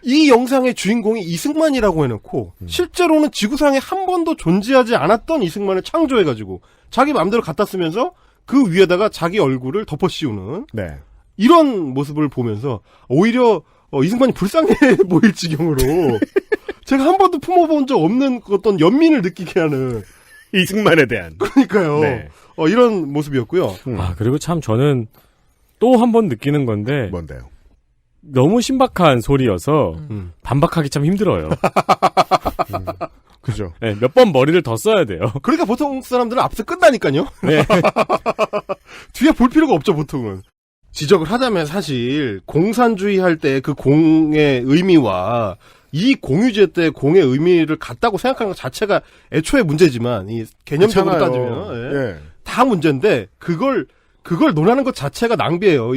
이 영상의 주인공이 이승만이라고 해놓고 실제로는 지구상에 한 번도 존재하지 않았던 이승만을 창조해가지고 자기 마음대로 갖다 쓰면서 그 위에다가 자기 얼굴을 덮어 씌우는 네. 이런 모습을 보면서 오히려 이승만이 불쌍해 보일 지경으로 제가 한 번도 품어본 적 없는 어떤 연민을 느끼게 하는 이승만에 대한. 그러니까요. 네. 이런 모습이었고요. 아, 그리고 참 저는 또 한 번 느끼는 건데. 뭔데요? 너무 신박한 소리여서 반박하기 참 힘들어요. 그죠. 네, 몇 번 머리를 더 써야 돼요. 그러니까 보통 사람들은 앞서 끝나니까요. 네. 뒤에 볼 필요가 없죠, 보통은. 지적을 하자면 사실 공산주의 할 때 그 공의 의미와 이 공유제 때 공의 의미를 같다고 생각하는 것 자체가 애초에 문제지만 이 개념적으로 그렇잖아요. 따지면 예. 다 문제인데 그걸 논하는 것 자체가 낭비예요.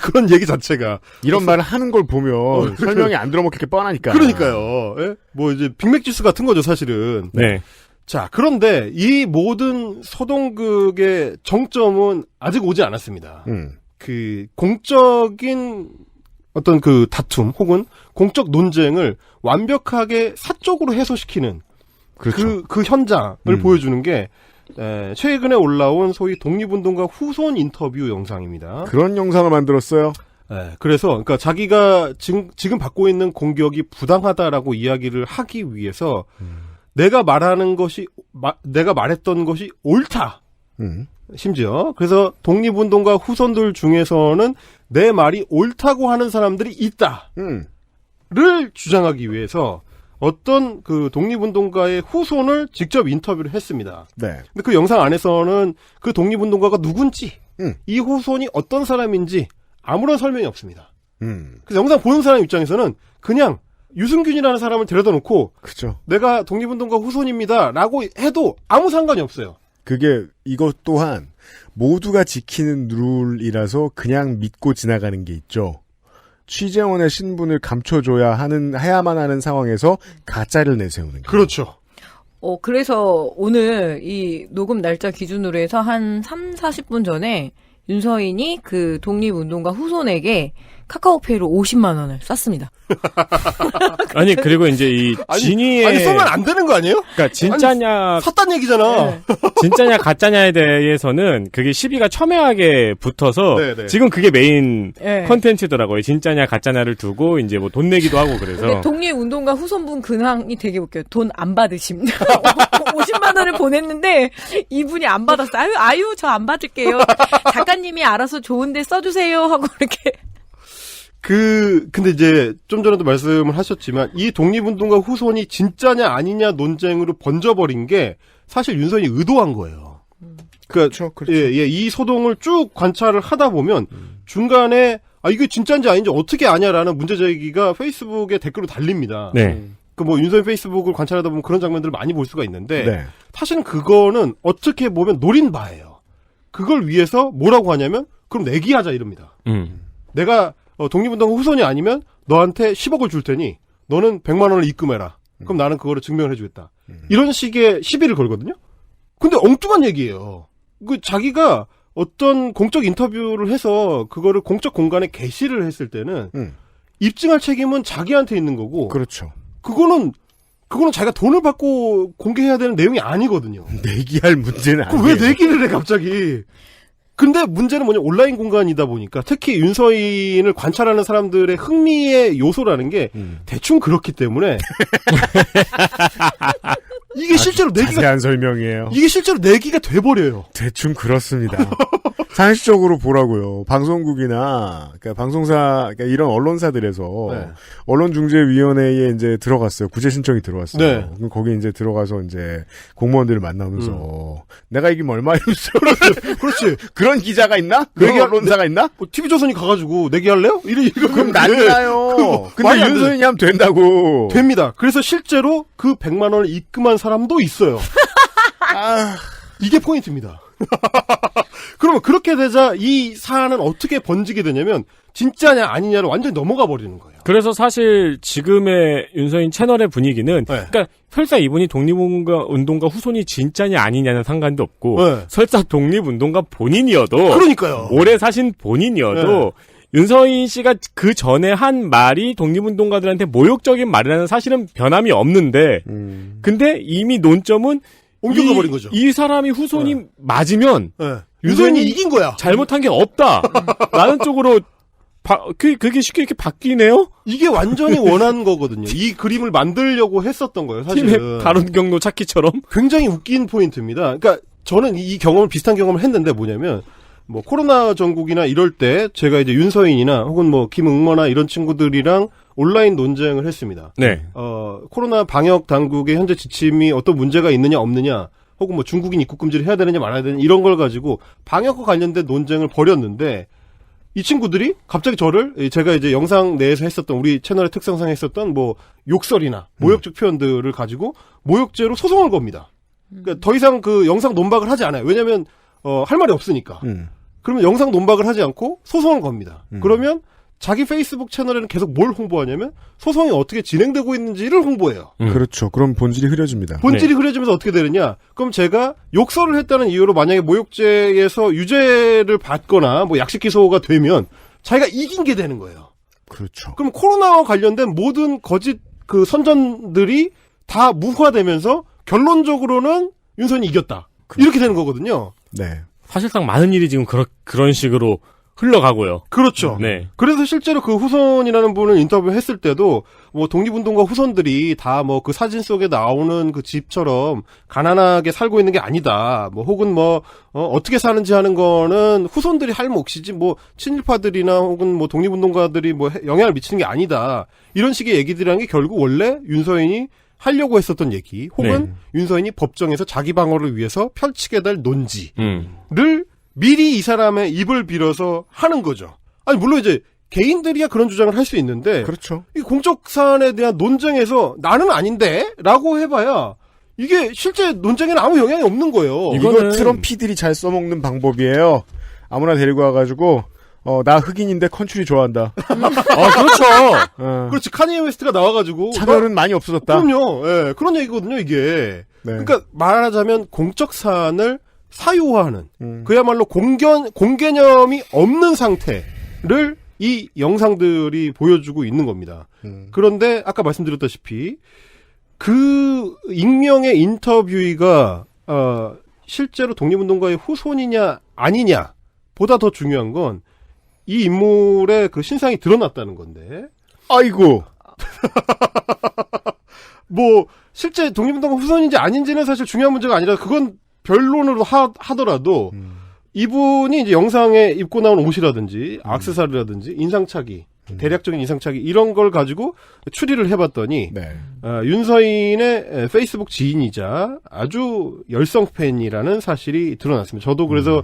그런 얘기 자체가 이런 말을 하는 걸 보면 설명이 안 들어먹힐 게 뻔하니까. 그러니까요. 예? 뭐 이제 빅맥주스 같은 거죠, 사실은. 네. 자, 그런데 이 모든 소동극의 정점은 아직 오지 않았습니다. 그 공적인 어떤 그 다툼 혹은 공적 논쟁을 완벽하게 사적으로 해소시키는 그렇죠. 그 현장을 보여주는 게 최근에 올라온 소위 독립운동가 후손 인터뷰 영상입니다. 그런 영상을 만들었어요. 그래서 그러니까 자기가 지금 받고 있는 공격이 부당하다라고 이야기를 하기 위해서 내가 말했던 것이 옳다. 심지어 그래서 독립운동가 후손들 중에서는 내 말이 옳다고 하는 사람들이 있다를 주장하기 위해서 어떤 그 독립운동가의 후손을 직접 인터뷰를 했습니다. 네. 근데 그 영상 안에서는 그 독립운동가가 누군지, 이 후손이 어떤 사람인지 아무런 설명이 없습니다. 그래서 영상 보는 사람 입장에서는 그냥 유승균이라는 사람을 데려다 놓고, 그죠. 내가 독립운동가 후손입니다라고 해도 아무 상관이 없어요. 그게 이것 또한 모두가 지키는 룰이라서 그냥 믿고 지나가는 게 있죠. 취재원의 신분을 해야만 하는 상황에서 가짜를 내세우는 게. 그렇죠. 그래서 오늘 이 녹음 날짜 기준으로 해서 한 40분 전에 윤서인이 그 독립운동가 후손에게 카카오페이로 50만 원을 쐈습니다. 아니, 그리고 이제 이 진위의. 아니, 쏘면 안 되는 거 아니에요? 그러니까 진짜냐. 샀단 얘기잖아. 네. 진짜냐, 가짜냐에 대해서는 그게 시비가 첨예하게 붙어서 네네. 지금 그게 메인 네. 컨텐츠더라고요. 진짜냐, 가짜냐를 두고 이제 뭐 돈 내기도 하고 그래서. 근데 독립운동가 후손분 근황이 되게 웃겨요. 돈 안 받으심. 50만 원을 보냈는데 이분이 안 받았어요. 아유, 저 안 받을게요. 작가님이 알아서 좋은데 써주세요 하고 이렇게. 근데 이제 좀 전에도 말씀을 하셨지만 이 독립운동가 후손이 진짜냐 아니냐 논쟁으로 번져버린 게 사실 윤서인이 의도한 거예요. 그렇죠. 예, 이 소동을 쭉 관찰을 하다 보면 중간에 이게 진짜인지 아닌지 어떻게 아냐라는 문제 제기가 페이스북에 댓글로 달립니다. 네. 그 뭐 윤서인 페이스북을 관찰하다 보면 그런 장면들을 많이 볼 수가 있는데 네. 사실은 그거는 어떻게 보면 노린 바예요. 그걸 위해서 뭐라고 하냐면 그럼 내기하자 이럽니다. 내가 독립운동 후손이 아니면 너한테 10억을 줄 테니 너는 100만 원을 입금해라. 그럼 나는 그거를 증명을 해주겠다. 이런 식의 시비를 걸거든요. 근데 엉뚱한 얘기예요. 그 자기가 어떤 공적 인터뷰를 해서 그거를 공적 공간에 게시를 했을 때는 입증할 책임은 자기한테 있는 거고. 그렇죠. 그거는 자기가 돈을 받고 공개해야 되는 내용이 아니거든요. 내기할 문제는 아니에요. 왜 내기를 해 갑자기? 근데 문제는 뭐냐, 온라인 공간이다 보니까 특히 윤서인을 관찰하는 사람들의 흥미의 요소라는 게 대충 그렇기 때문에 이게 실제로 내기가 자세한 설명이에요. 이게 실제로 내기가 돼버려요. 대충 그렇습니다. 상식적으로 보라고요. 방송국이나 그러니까 방송사 그러니까 이런 언론사들에서 네. 언론중재위원회에 이제 들어갔어요. 구제 신청이 들어왔어요. 네. 그럼 거기 이제 들어가서 이제 공무원들을 만나면서 내가 이기면 얼마 이러면서 그렇지. 그런 기자가 있나? 그런 언론사가 있나? 뭐 TV조선이 가가지고 내기할래요? 그럼 난리 나요. 근데 윤서인이 하면 된다고. 됩니다. 그래서 실제로 그 100만 원을 입금한 사람도 있어요. 이게 포인트입니다. 그러면 그렇게 되자 이 사안은 어떻게 번지게 되냐면 진짜냐 아니냐를 완전히 넘어가 버리는 거예요. 그래서 사실 지금의 윤서인 채널의 분위기는 그러니까 설사 이분이 독립운동가 후손이 진짜냐 아니냐는 상관도 없고 설사 독립운동가 본인이어도 그러니까요. 오래 사신 본인이어도 윤서인 씨가 그 전에 한 말이 독립운동가들한테 모욕적인 말이라는 사실은 변함이 없는데 근데 이미 논점은 옮겨가 버린 거죠. 이 사람이 후손이 맞으면 윤서인이 이긴 거야. 잘못한 게 없다. 라는 쪽으로 그게 쉽게 이렇게 바뀌네요? 이게 완전히 원한 거거든요. 이 그림을 만들려고 했었던 거예요, 사실은. 팀의 다른 경로 찾기처럼? 굉장히 웃긴 포인트입니다. 그러니까 저는 이 경험을, 비슷한 경험을 했는데 뭐냐면, 뭐 코로나 전국이나 이럴 때 제가 이제 윤서인이나 혹은 뭐 김응모나 이런 친구들이랑 온라인 논쟁을 했습니다. 네. 코로나 방역 당국의 현재 지침이 어떤 문제가 있느냐 없느냐, 혹은 뭐 중국인 입국 금지를 해야 되느냐 말아야 되느냐 이런 걸 가지고 방역과 관련된 논쟁을 벌였는데 이 친구들이 갑자기 저를 제가 이제 영상 내에서 했었던 우리 채널의 특성상 했었던 뭐 욕설이나 모욕적 표현들을 가지고 모욕죄로 소송을 겁니다. 그러니까 더 이상 그 영상 논박을 하지 않아요. 왜냐하면 할 말이 없으니까. 그러면 영상 논박을 하지 않고 소송을 겁니다. 그러면 자기 페이스북 채널에는 계속 뭘 홍보하냐면 소송이 어떻게 진행되고 있는지를 홍보해요. 그렇죠. 그럼 본질이 흐려집니다. 본질이 흐려지면서 어떻게 되느냐? 그럼 제가 욕설을 했다는 이유로 만약에 모욕죄에서 유죄를 받거나 뭐 약식 기소가 되면 자기가 이긴 게 되는 거예요. 그렇죠. 그럼 코로나와 관련된 모든 거짓 그 선전들이 다 무화되면서 결론적으로는 윤선이 이겼다. 이렇게 되는 거거든요. 네. 사실상 많은 일이 지금 그런 식으로 흘러가고요. 그렇죠. 네. 그래서 실제로 그 후손이라는 분을 인터뷰했을 때도 뭐 독립운동가 후손들이 다 뭐 그 사진 속에 나오는 그 집처럼 가난하게 살고 있는 게 아니다. 뭐 혹은 뭐 어떻게 사는지 하는 거는 후손들이 할 몫이지 뭐 친일파들이나 혹은 뭐 독립운동가들이 뭐 영향을 미치는 게 아니다. 이런 식의 얘기들이라는 게 결국 원래 윤서인이 하려고 했었던 얘기 혹은 윤서인이 법정에서 자기 방어를 위해서 펼치게 될 논지를 미리 이 사람의 입을 빌어서 하는 거죠. 아니 물론 이제 개인들이야 그런 주장을 할 수 있는데 그렇죠. 이 공적 사안에 대한 논쟁에서 나는 아닌데라고 해봐야 이게 실제 논쟁에는 아무 영향이 없는 거예요. 이거 트럼피들이 잘 써먹는 방법이에요. 아무나 데리고 와가지고 나 흑인인데 컨츄리 좋아한다. 그렇죠. 그렇지. 카니에 웨스트가 나와가지고 차별은 많이 없어졌다. 그럼요. 예, 그런 얘기거든요. 이게. 그러니까 말하자면 공적 사안을 사유화하는 그야말로 공개념이 없는 상태를 이 영상들이 보여주고 있는 겁니다. 그런데 아까 말씀드렸다시피 그 익명의 인터뷰가 실제로 독립운동가의 후손이냐 아니냐 보다 더 중요한 건 이 인물의 그 신상이 드러났다는 건데. 아이고. 뭐 실제 독립운동가 후손인지 아닌지는 사실 중요한 문제가 아니라 그건 변론으로 하더라도 이분이 이제 영상에 입고 나온 옷이라든지 액세서리라든지 인상착의, 대략적인 인상착의 이런 걸 가지고 추리를 해봤더니 윤서인의 페이스북 지인이자 아주 열성 팬이라는 사실이 드러났습니다. 저도 그래서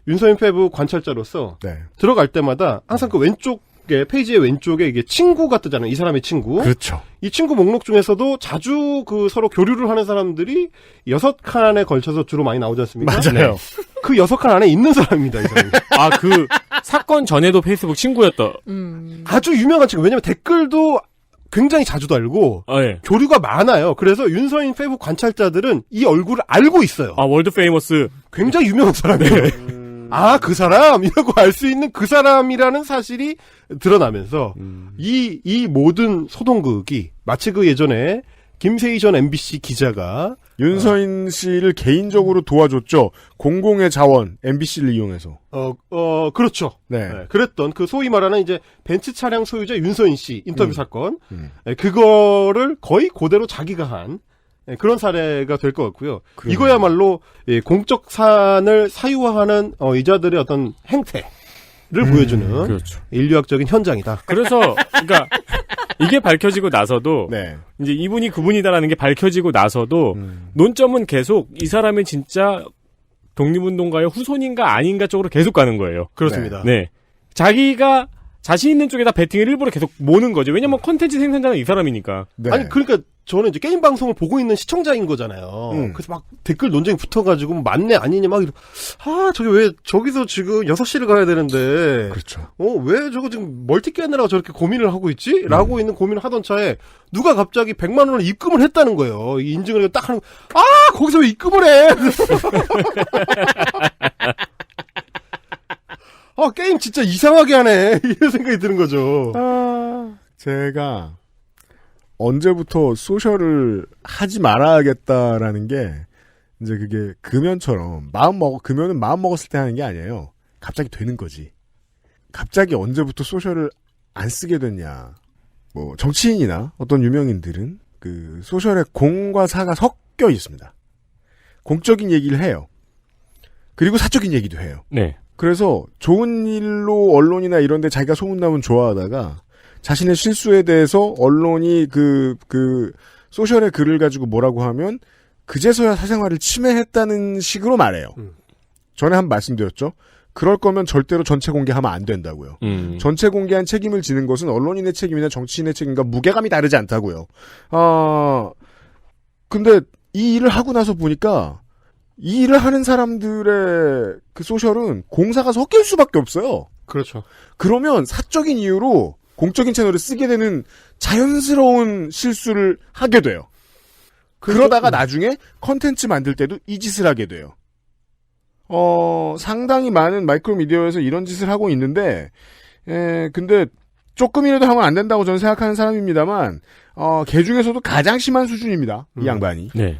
윤서인 페이스북 관찰자로서 들어갈 때마다 항상 그 왼쪽 페이지의 왼쪽에 이게 친구가 뜨잖아요. 이 사람의 친구. 그렇죠. 이 친구 목록 중에서도 자주 그 서로 교류를 하는 사람들이 6칸에 걸쳐서 주로 많이 나오지 않습니까? 맞아요. 네. 그 6칸 안에 있는 사람입니다, 이 사람이. 아, 그 사건 전에도 페이스북 친구였다. 아주 유명한 친구. 왜냐면 댓글도 굉장히 자주 달고 예. 교류가 많아요. 그래서 윤서인 페이북 관찰자들은 이 얼굴을 알고 있어요. 아, 월드 페이머스. 굉장히 유명한 사람이에요. 아, 그 사람이라고 알 수 있는 그 사람이라는 사실이 드러나면서 이 모든 소동극이 마치 그 예전에 김세희 전 MBC 기자가 윤서인 씨를 개인적으로 도와줬죠. 공공의 자원 MBC를 이용해서. 그렇죠. 네. 네, 그랬던 그 소위 말하는 이제 벤츠 차량 소유자 윤서인 씨 인터뷰 사건, 그거를 거의 그대로 자기가 한 그런 사례가 될 것 같고요. 그러네. 이거야말로 공적 산을 사유화하는 이자들의 어떤 행태를 보여주는 그렇죠. 인류학적인 현장이다. 그래서 그러니까 이게 밝혀지고 나서도 네. 이제 이분이 그분이다라는 게 밝혀지고 나서도 논점은 계속 이 사람은 진짜 독립운동가의 후손인가 아닌가 쪽으로 계속 가는 거예요. 그렇습니다. 네. 자기가 자신 있는 쪽에다 배팅을 일부러 계속 모는 거죠. 왜냐면 콘텐츠 생산자는 이 사람이니까. 네. 아니 그러니까 저는 이제 게임 방송을 보고 있는 시청자인 거잖아요. 그래서 막 댓글 논쟁이 붙어가지고 맞네 아니냐 막 저게 왜 저기서 지금 6시를 가야 되는데 그렇죠. 왜 저거 지금 멀티 깨느라고 저렇게 고민을 하고 있지? 라고 있는 고민을 하던 차에 누가 갑자기 100만 원을 입금을 했다는 거예요. 이 인증을 딱 하는 거기서 왜 입금을 해? 게임 진짜 이상하게 하네. 이런 생각이 드는 거죠. 제가 언제부터 소셜을 하지 말아야겠다라는 게 이제 그게 금연처럼 금연은 마음 먹었을 때 하는 게 아니에요. 갑자기 되는 거지. 갑자기 언제부터 소셜을 안 쓰게 됐냐. 뭐 정치인이나 어떤 유명인들은 그 소셜에 공과 사가 섞여 있습니다. 공적인 얘기를 해요. 그리고 사적인 얘기도 해요. 네. 그래서 좋은 일로 언론이나 이런 데 자기가 소문나면 좋아하다가 자신의 실수에 대해서 언론이 소셜의 글을 가지고 뭐라고 하면 그제서야 사생활을 침해했다는 식으로 말해요. 전에 한번 말씀드렸죠. 그럴 거면 절대로 전체 공개하면 안 된다고요. 전체 공개한 책임을 지는 것은 언론인의 책임이나 정치인의 책임과 무게감이 다르지 않다고요. 근데 이 일을 하고 나서 보니까 이 일을 하는 사람들의 그 소셜은 공사가 섞일 수밖에 없어요. 그렇죠. 그러면 사적인 이유로 공적인 채널을 쓰게 되는 자연스러운 실수를 하게 돼요. 그러다가 나중에 컨텐츠 만들 때도 이 짓을 하게 돼요. 상당히 많은 마이크로미디어에서 이런 짓을 하고 있는데, 근데 조금이라도 하면 안 된다고 저는 생각하는 사람입니다만, 걔 중에서도 가장 심한 수준입니다. 이 양반이. 네.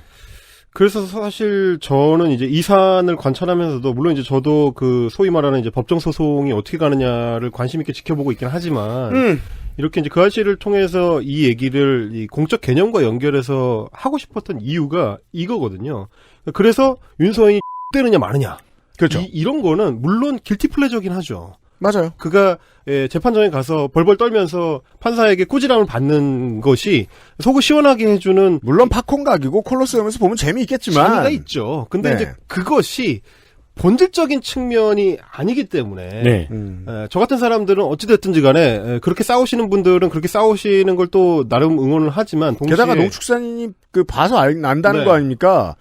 그래서 사실 저는 이제 이 사안을 관찰하면서도 물론 이제 저도 그 소위 말하는 이제 법정 소송이 어떻게 가느냐를 관심 있게 지켜보고 있긴 하지만 이렇게 이제 그 아저씨를 통해서 이 얘기를 이 공적 개념과 연결해서 하고 싶었던 이유가 이거거든요. 그래서 윤서인이 때느냐 마느냐. 그렇죠. 이런 거는 물론 길티 플레저긴 하죠. 맞아요. 그가 재판장에 가서 벌벌 떨면서 판사에게 꾸지람을 받는 것이 속을 시원하게 해주는 물론 팝콘 각이고 콜로세움에서 보면 재미있겠지만 재미가 있죠. 근데 이제 그것이 본질적인 측면이 아니기 때문에 네. 저 같은 사람들은 어찌됐든지 간에 그렇게 싸우시는 분들은 그렇게 싸우시는 걸 또 나름 응원을 하지만 동시에 게다가 농축산인이 봐서 안다는 거 아닙니까?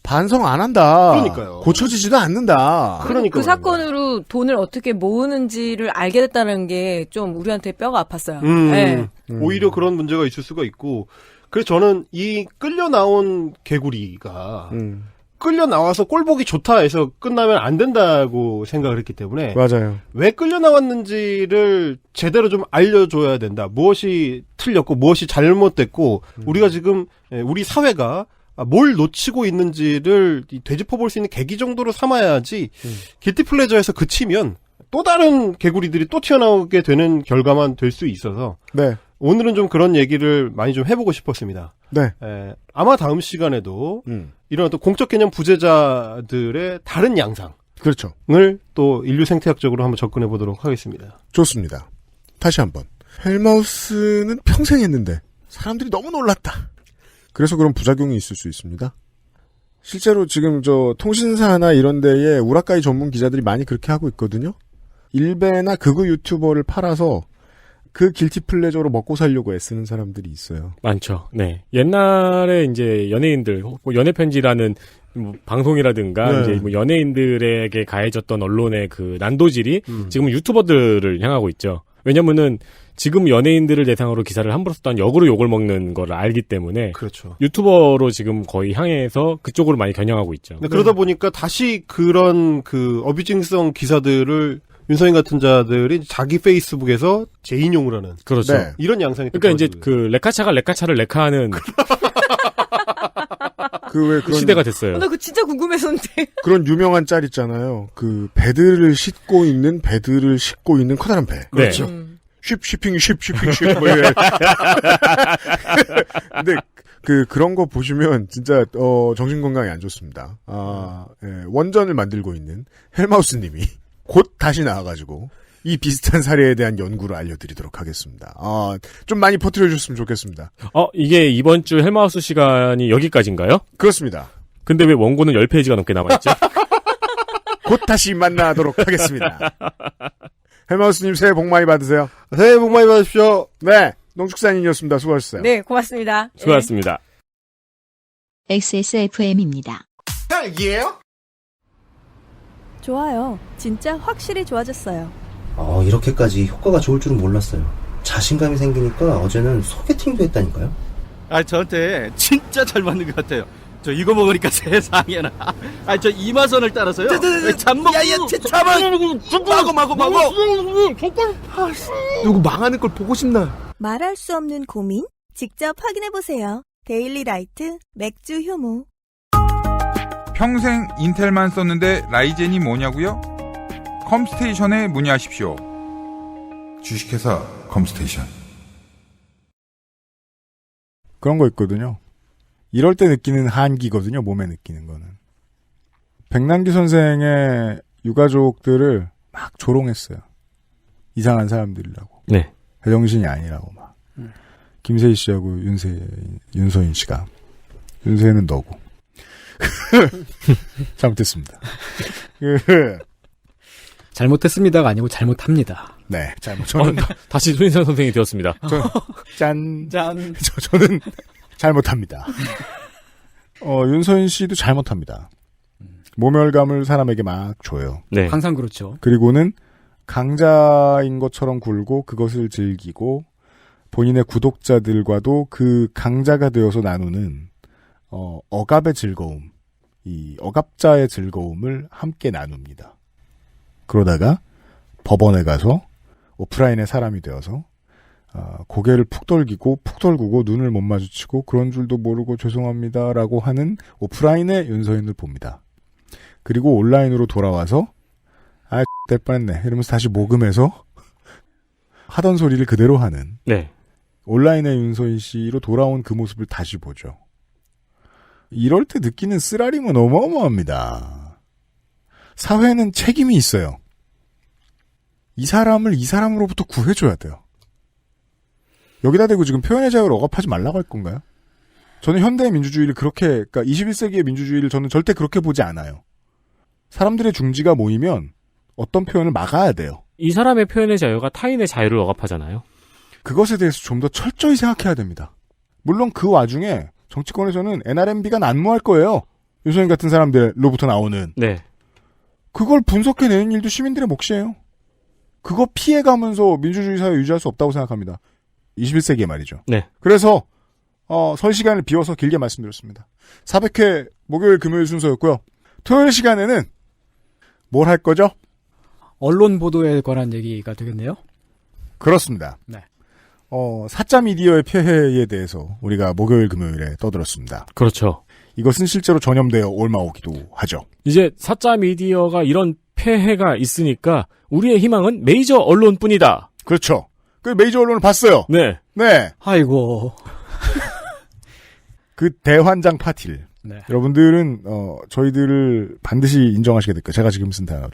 반성 안 한다. 그러니까요. 고쳐지지도 않는다. 그러니까 그 사건으로 돈을 어떻게 모으는지를 알게 됐다는 게 좀 우리한테 뼈가 아팠어요. 네. 오히려 그런 문제가 있을 수가 있고, 그래서 저는 이 끌려 나온 개구리가 끌려 나와서 꼴 보기 좋다 해서 끝나면 안 된다고 생각을 했기 때문에 맞아요. 왜 끌려 나왔는지를 제대로 좀 알려줘야 된다. 무엇이 틀렸고 무엇이 잘못됐고 우리가 지금 우리 사회가 뭘 놓치고 있는지를 되짚어볼 수 있는 계기 정도로 삼아야지 길티 플레저에서 그치면 또 다른 개구리들이 또 튀어나오게 되는 결과만 될 수 있어서 네. 오늘은 좀 그런 얘기를 많이 좀 해보고 싶었습니다. 네. 아마 다음 시간에도 이런 어떤 공적 개념 부재자들의 다른 양상 그렇죠. 을 또 인류 생태학적으로 한번 접근해 보도록 하겠습니다. 좋습니다. 다시 한번. 헬마우스는 평생 했는데 사람들이 너무 놀랐다. 그래서 그런 부작용이 있을 수 있습니다. 실제로 지금 통신사나 이런 데에 우라카이 전문 기자들이 많이 그렇게 하고 있거든요. 일베나 극우 유튜버를 팔아서 그 길티 플레저로 먹고 살려고 애쓰는 사람들이 있어요. 많죠. 네. 옛날에 이제 연예인들, 뭐 연애편지라는 뭐 방송이라든가 네. 이제 뭐 연예인들에게 가해졌던 언론의 그 난도질이 지금 유튜버들을 향하고 있죠. 왜냐면은 지금 연예인들을 대상으로 기사를 함부로 썼다는 역으로 욕을 먹는 걸 알기 때문에 그렇죠. 유튜버로 지금 거의 향해서 그쪽으로 많이 겨냥하고 있죠. 그러다 보니까 다시 그런 그 어뷰징성 기사들을 윤서인 같은 자들이 자기 페이스북에서 재인용을 하는. 그렇죠. 네. 이런 양상이 그러니까 이제 그 레카차가 레카차를 레카하는 그 왜 그런 시대가 됐어요. 나 그거 진짜 궁금했었는데. 그런 유명한 짤 있잖아요. 그 배들을 싣고 있는 커다란 배. 그렇죠. 쉬핑 뭐 이래. 근데 그런 거 보시면 진짜 정신 건강에 안 좋습니다. 예, 원전을 만들고 있는 헬마우스님이 곧 다시 나와가지고 이 비슷한 사례에 대한 연구를 알려드리도록 하겠습니다. 좀 많이 퍼뜨려 주셨으면 좋겠습니다. 이게 이번 주 헬마우스 시간이 여기까지인가요? 그렇습니다. 근데 왜 원고는 10페이지가 넘게 남아있죠? 곧 다시 만나도록 하겠습니다. 헬마우스님 새해 복 많이 받으세요. 새해 복 많이 받으십시오. 네, 농축산인이었습니다. 수고하셨어요. 네, 고맙습니다. 수고하셨습니다. XSFM입니다. 딸기예요? 좋아요. 진짜 확실히 좋아졌어요. 이렇게까지 효과가 좋을 줄은 몰랐어요. 자신감이 생기니까 어제는 소개팅도 했다니까요. 저한테 진짜 잘 맞는 것 같아요. 저 이거 먹으니까 세상에나. 저 이마선을 따라서요. 잠먹. 야야, 마고. 누구 망하는 걸 보고 싶나? 말할 수 없는 고민? 직접 확인해보세요. 데일리라이트 맥주 효모. 평생 인텔만 썼는데 라이젠이 뭐냐고요? 컴스테이션에 문의하십시오. 주식회사 컴스테이션. 그런 거 있거든요. 이럴 때 느끼는 한기거든요. 몸에 느끼는 거는. 백남기 선생의 유가족들을 막 조롱했어요. 이상한 사람들이라고. 네. 제정신이 아니라고 막. 김세희 씨하고 윤서인 씨가. 윤세희는 너고. 잘못했습니다. 잘못했습니다가 아니고 잘못합니다. 네, 저는 다시 손인상 선생이 되었습니다. 짠. 저는 잘못합니다. 윤서인 씨도 잘못합니다. 모멸감을 사람에게 막 줘요. 네. 항상 그렇죠. 그리고는 강자인 것처럼 굴고 그것을 즐기고 본인의 구독자들과도 그 강자가 되어서 나누는 억압의 즐거움, 이 억압자의 즐거움을 함께 나눕니다. 그러다가 법원에 가서 오프라인의 사람이 되어서 고개를 푹 떨구고 눈을 못 마주치고 그런 줄도 모르고 죄송합니다라고 하는 오프라인의 윤서인을 봅니다. 그리고 온라인으로 돌아와서 될 뻔했네 이러면서 다시 모금해서 하던 소리를 그대로 하는 네. 온라인의 윤서인 씨로 돌아온 그 모습을 다시 보죠. 이럴 때 느끼는 쓰라림은 어마어마합니다. 사회는 책임이 있어요. 이 사람을 이 사람으로부터 구해줘야 돼요. 여기다 대고 지금 표현의 자유를 억압하지 말라고 할 건가요? 저는 현대의 민주주의를 그러니까 21세기의 민주주의를 저는 절대 그렇게 보지 않아요. 사람들의 중지가 모이면 어떤 표현을 막아야 돼요. 이 사람의 표현의 자유가 타인의 자유를 억압하잖아요. 그것에 대해서 좀 더 철저히 생각해야 됩니다. 물론 그 와중에 정치권에서는 NRMB가 난무할 거예요. 윤소인 같은 사람들로부터 나오는. 네. 그걸 분석해내는 일도 시민들의 몫이에요. 그거 피해가면서 민주주의 사회 유지할 수 없다고 생각합니다. 21세기에 말이죠. 네. 그래서 설 시간을 비워서 길게 말씀드렸습니다. 400회 목요일 금요일 순서였고요. 토요일 시간에는 뭘 할 거죠? 언론 보도에 관한 얘기가 되겠네요. 그렇습니다. 네. 사자 미디어의 폐해에 대해서 우리가 목요일 금요일에 떠들었습니다. 그렇죠. 이것은 실제로 전염되어 옮아오기도 하죠. 이제 사자 미디어가 이런 폐해가 있으니까 우리의 희망은 메이저 언론뿐이다. 그렇죠. 그 메이저 언론을 봤어요. 네. 네. 아이고. 그 대환장 파티를. 네. 여러분들은 저희들을 반드시 인정하시게 될 거예요. 제가 지금 쓴 단어를.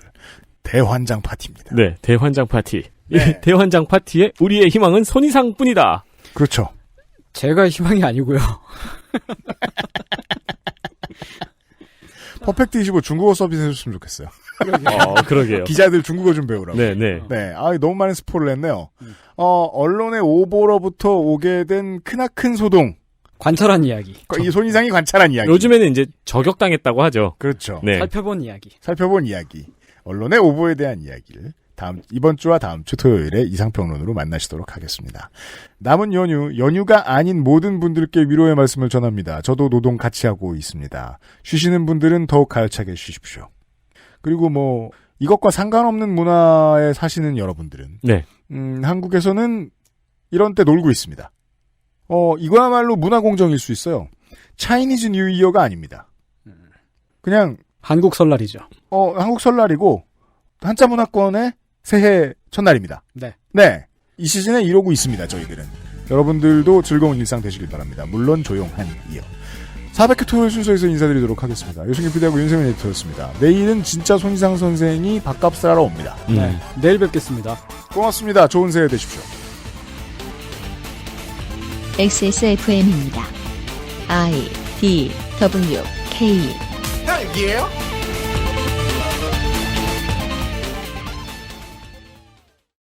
대환장 파티입니다. 네. 대환장 파티. 네. 이 대환장 파티에 우리의 희망은 손이상뿐이다. 그렇죠. 제가 희망이 아니고요. 퍼펙트 25 중국어 서비스 해줬으면 좋겠어요. 그러게요. 기자들 중국어 좀 배우라고. 네네. 네. 너무 많은 스포를 했네요. 언론의 오보로부터 오게 된 크나큰 소동. 관찰한 이야기. 이 손이상이 관찰한 이야기. 요즘에는 이제 저격당했다고 하죠. 그렇죠. 네. 살펴본 이야기. 살펴본 이야기. 언론의 오보에 대한 이야기를 이번 주와 다음 주 토요일에 이상평론으로 만나시도록 하겠습니다. 남은 연휴가 아닌 모든 분들께 위로의 말씀을 전합니다. 저도 노동 같이 하고 있습니다. 쉬시는 분들은 더욱 가열차게 쉬십시오. 그리고 이것과 상관없는 문화에 사시는 여러분들은 네. 한국에서는 이런 때 놀고 있습니다. 이거야말로 문화 공정일 수 있어요. 차이니즈 뉴 이어가 아닙니다. 그냥 한국 설날이죠. 한국 설날이고 한자 문화권의 새해 첫날입니다. 네. 네. 이 시즌에 이러고 있습니다. 저희들은. 여러분들도 즐거운 일상 되시길 바랍니다. 물론 조용한 이어. 400회 토요일 순서에서 인사드리도록 하겠습니다. 유승균 PD하고 윤세민 에디터였습니다. 내일은 진짜 손희상 선생이 밥값을 하러 옵니다. 네. 내일 뵙겠습니다. 고맙습니다. 좋은 새해 되십시오. XSFM입니다. I, D, W, K. 딸기예요?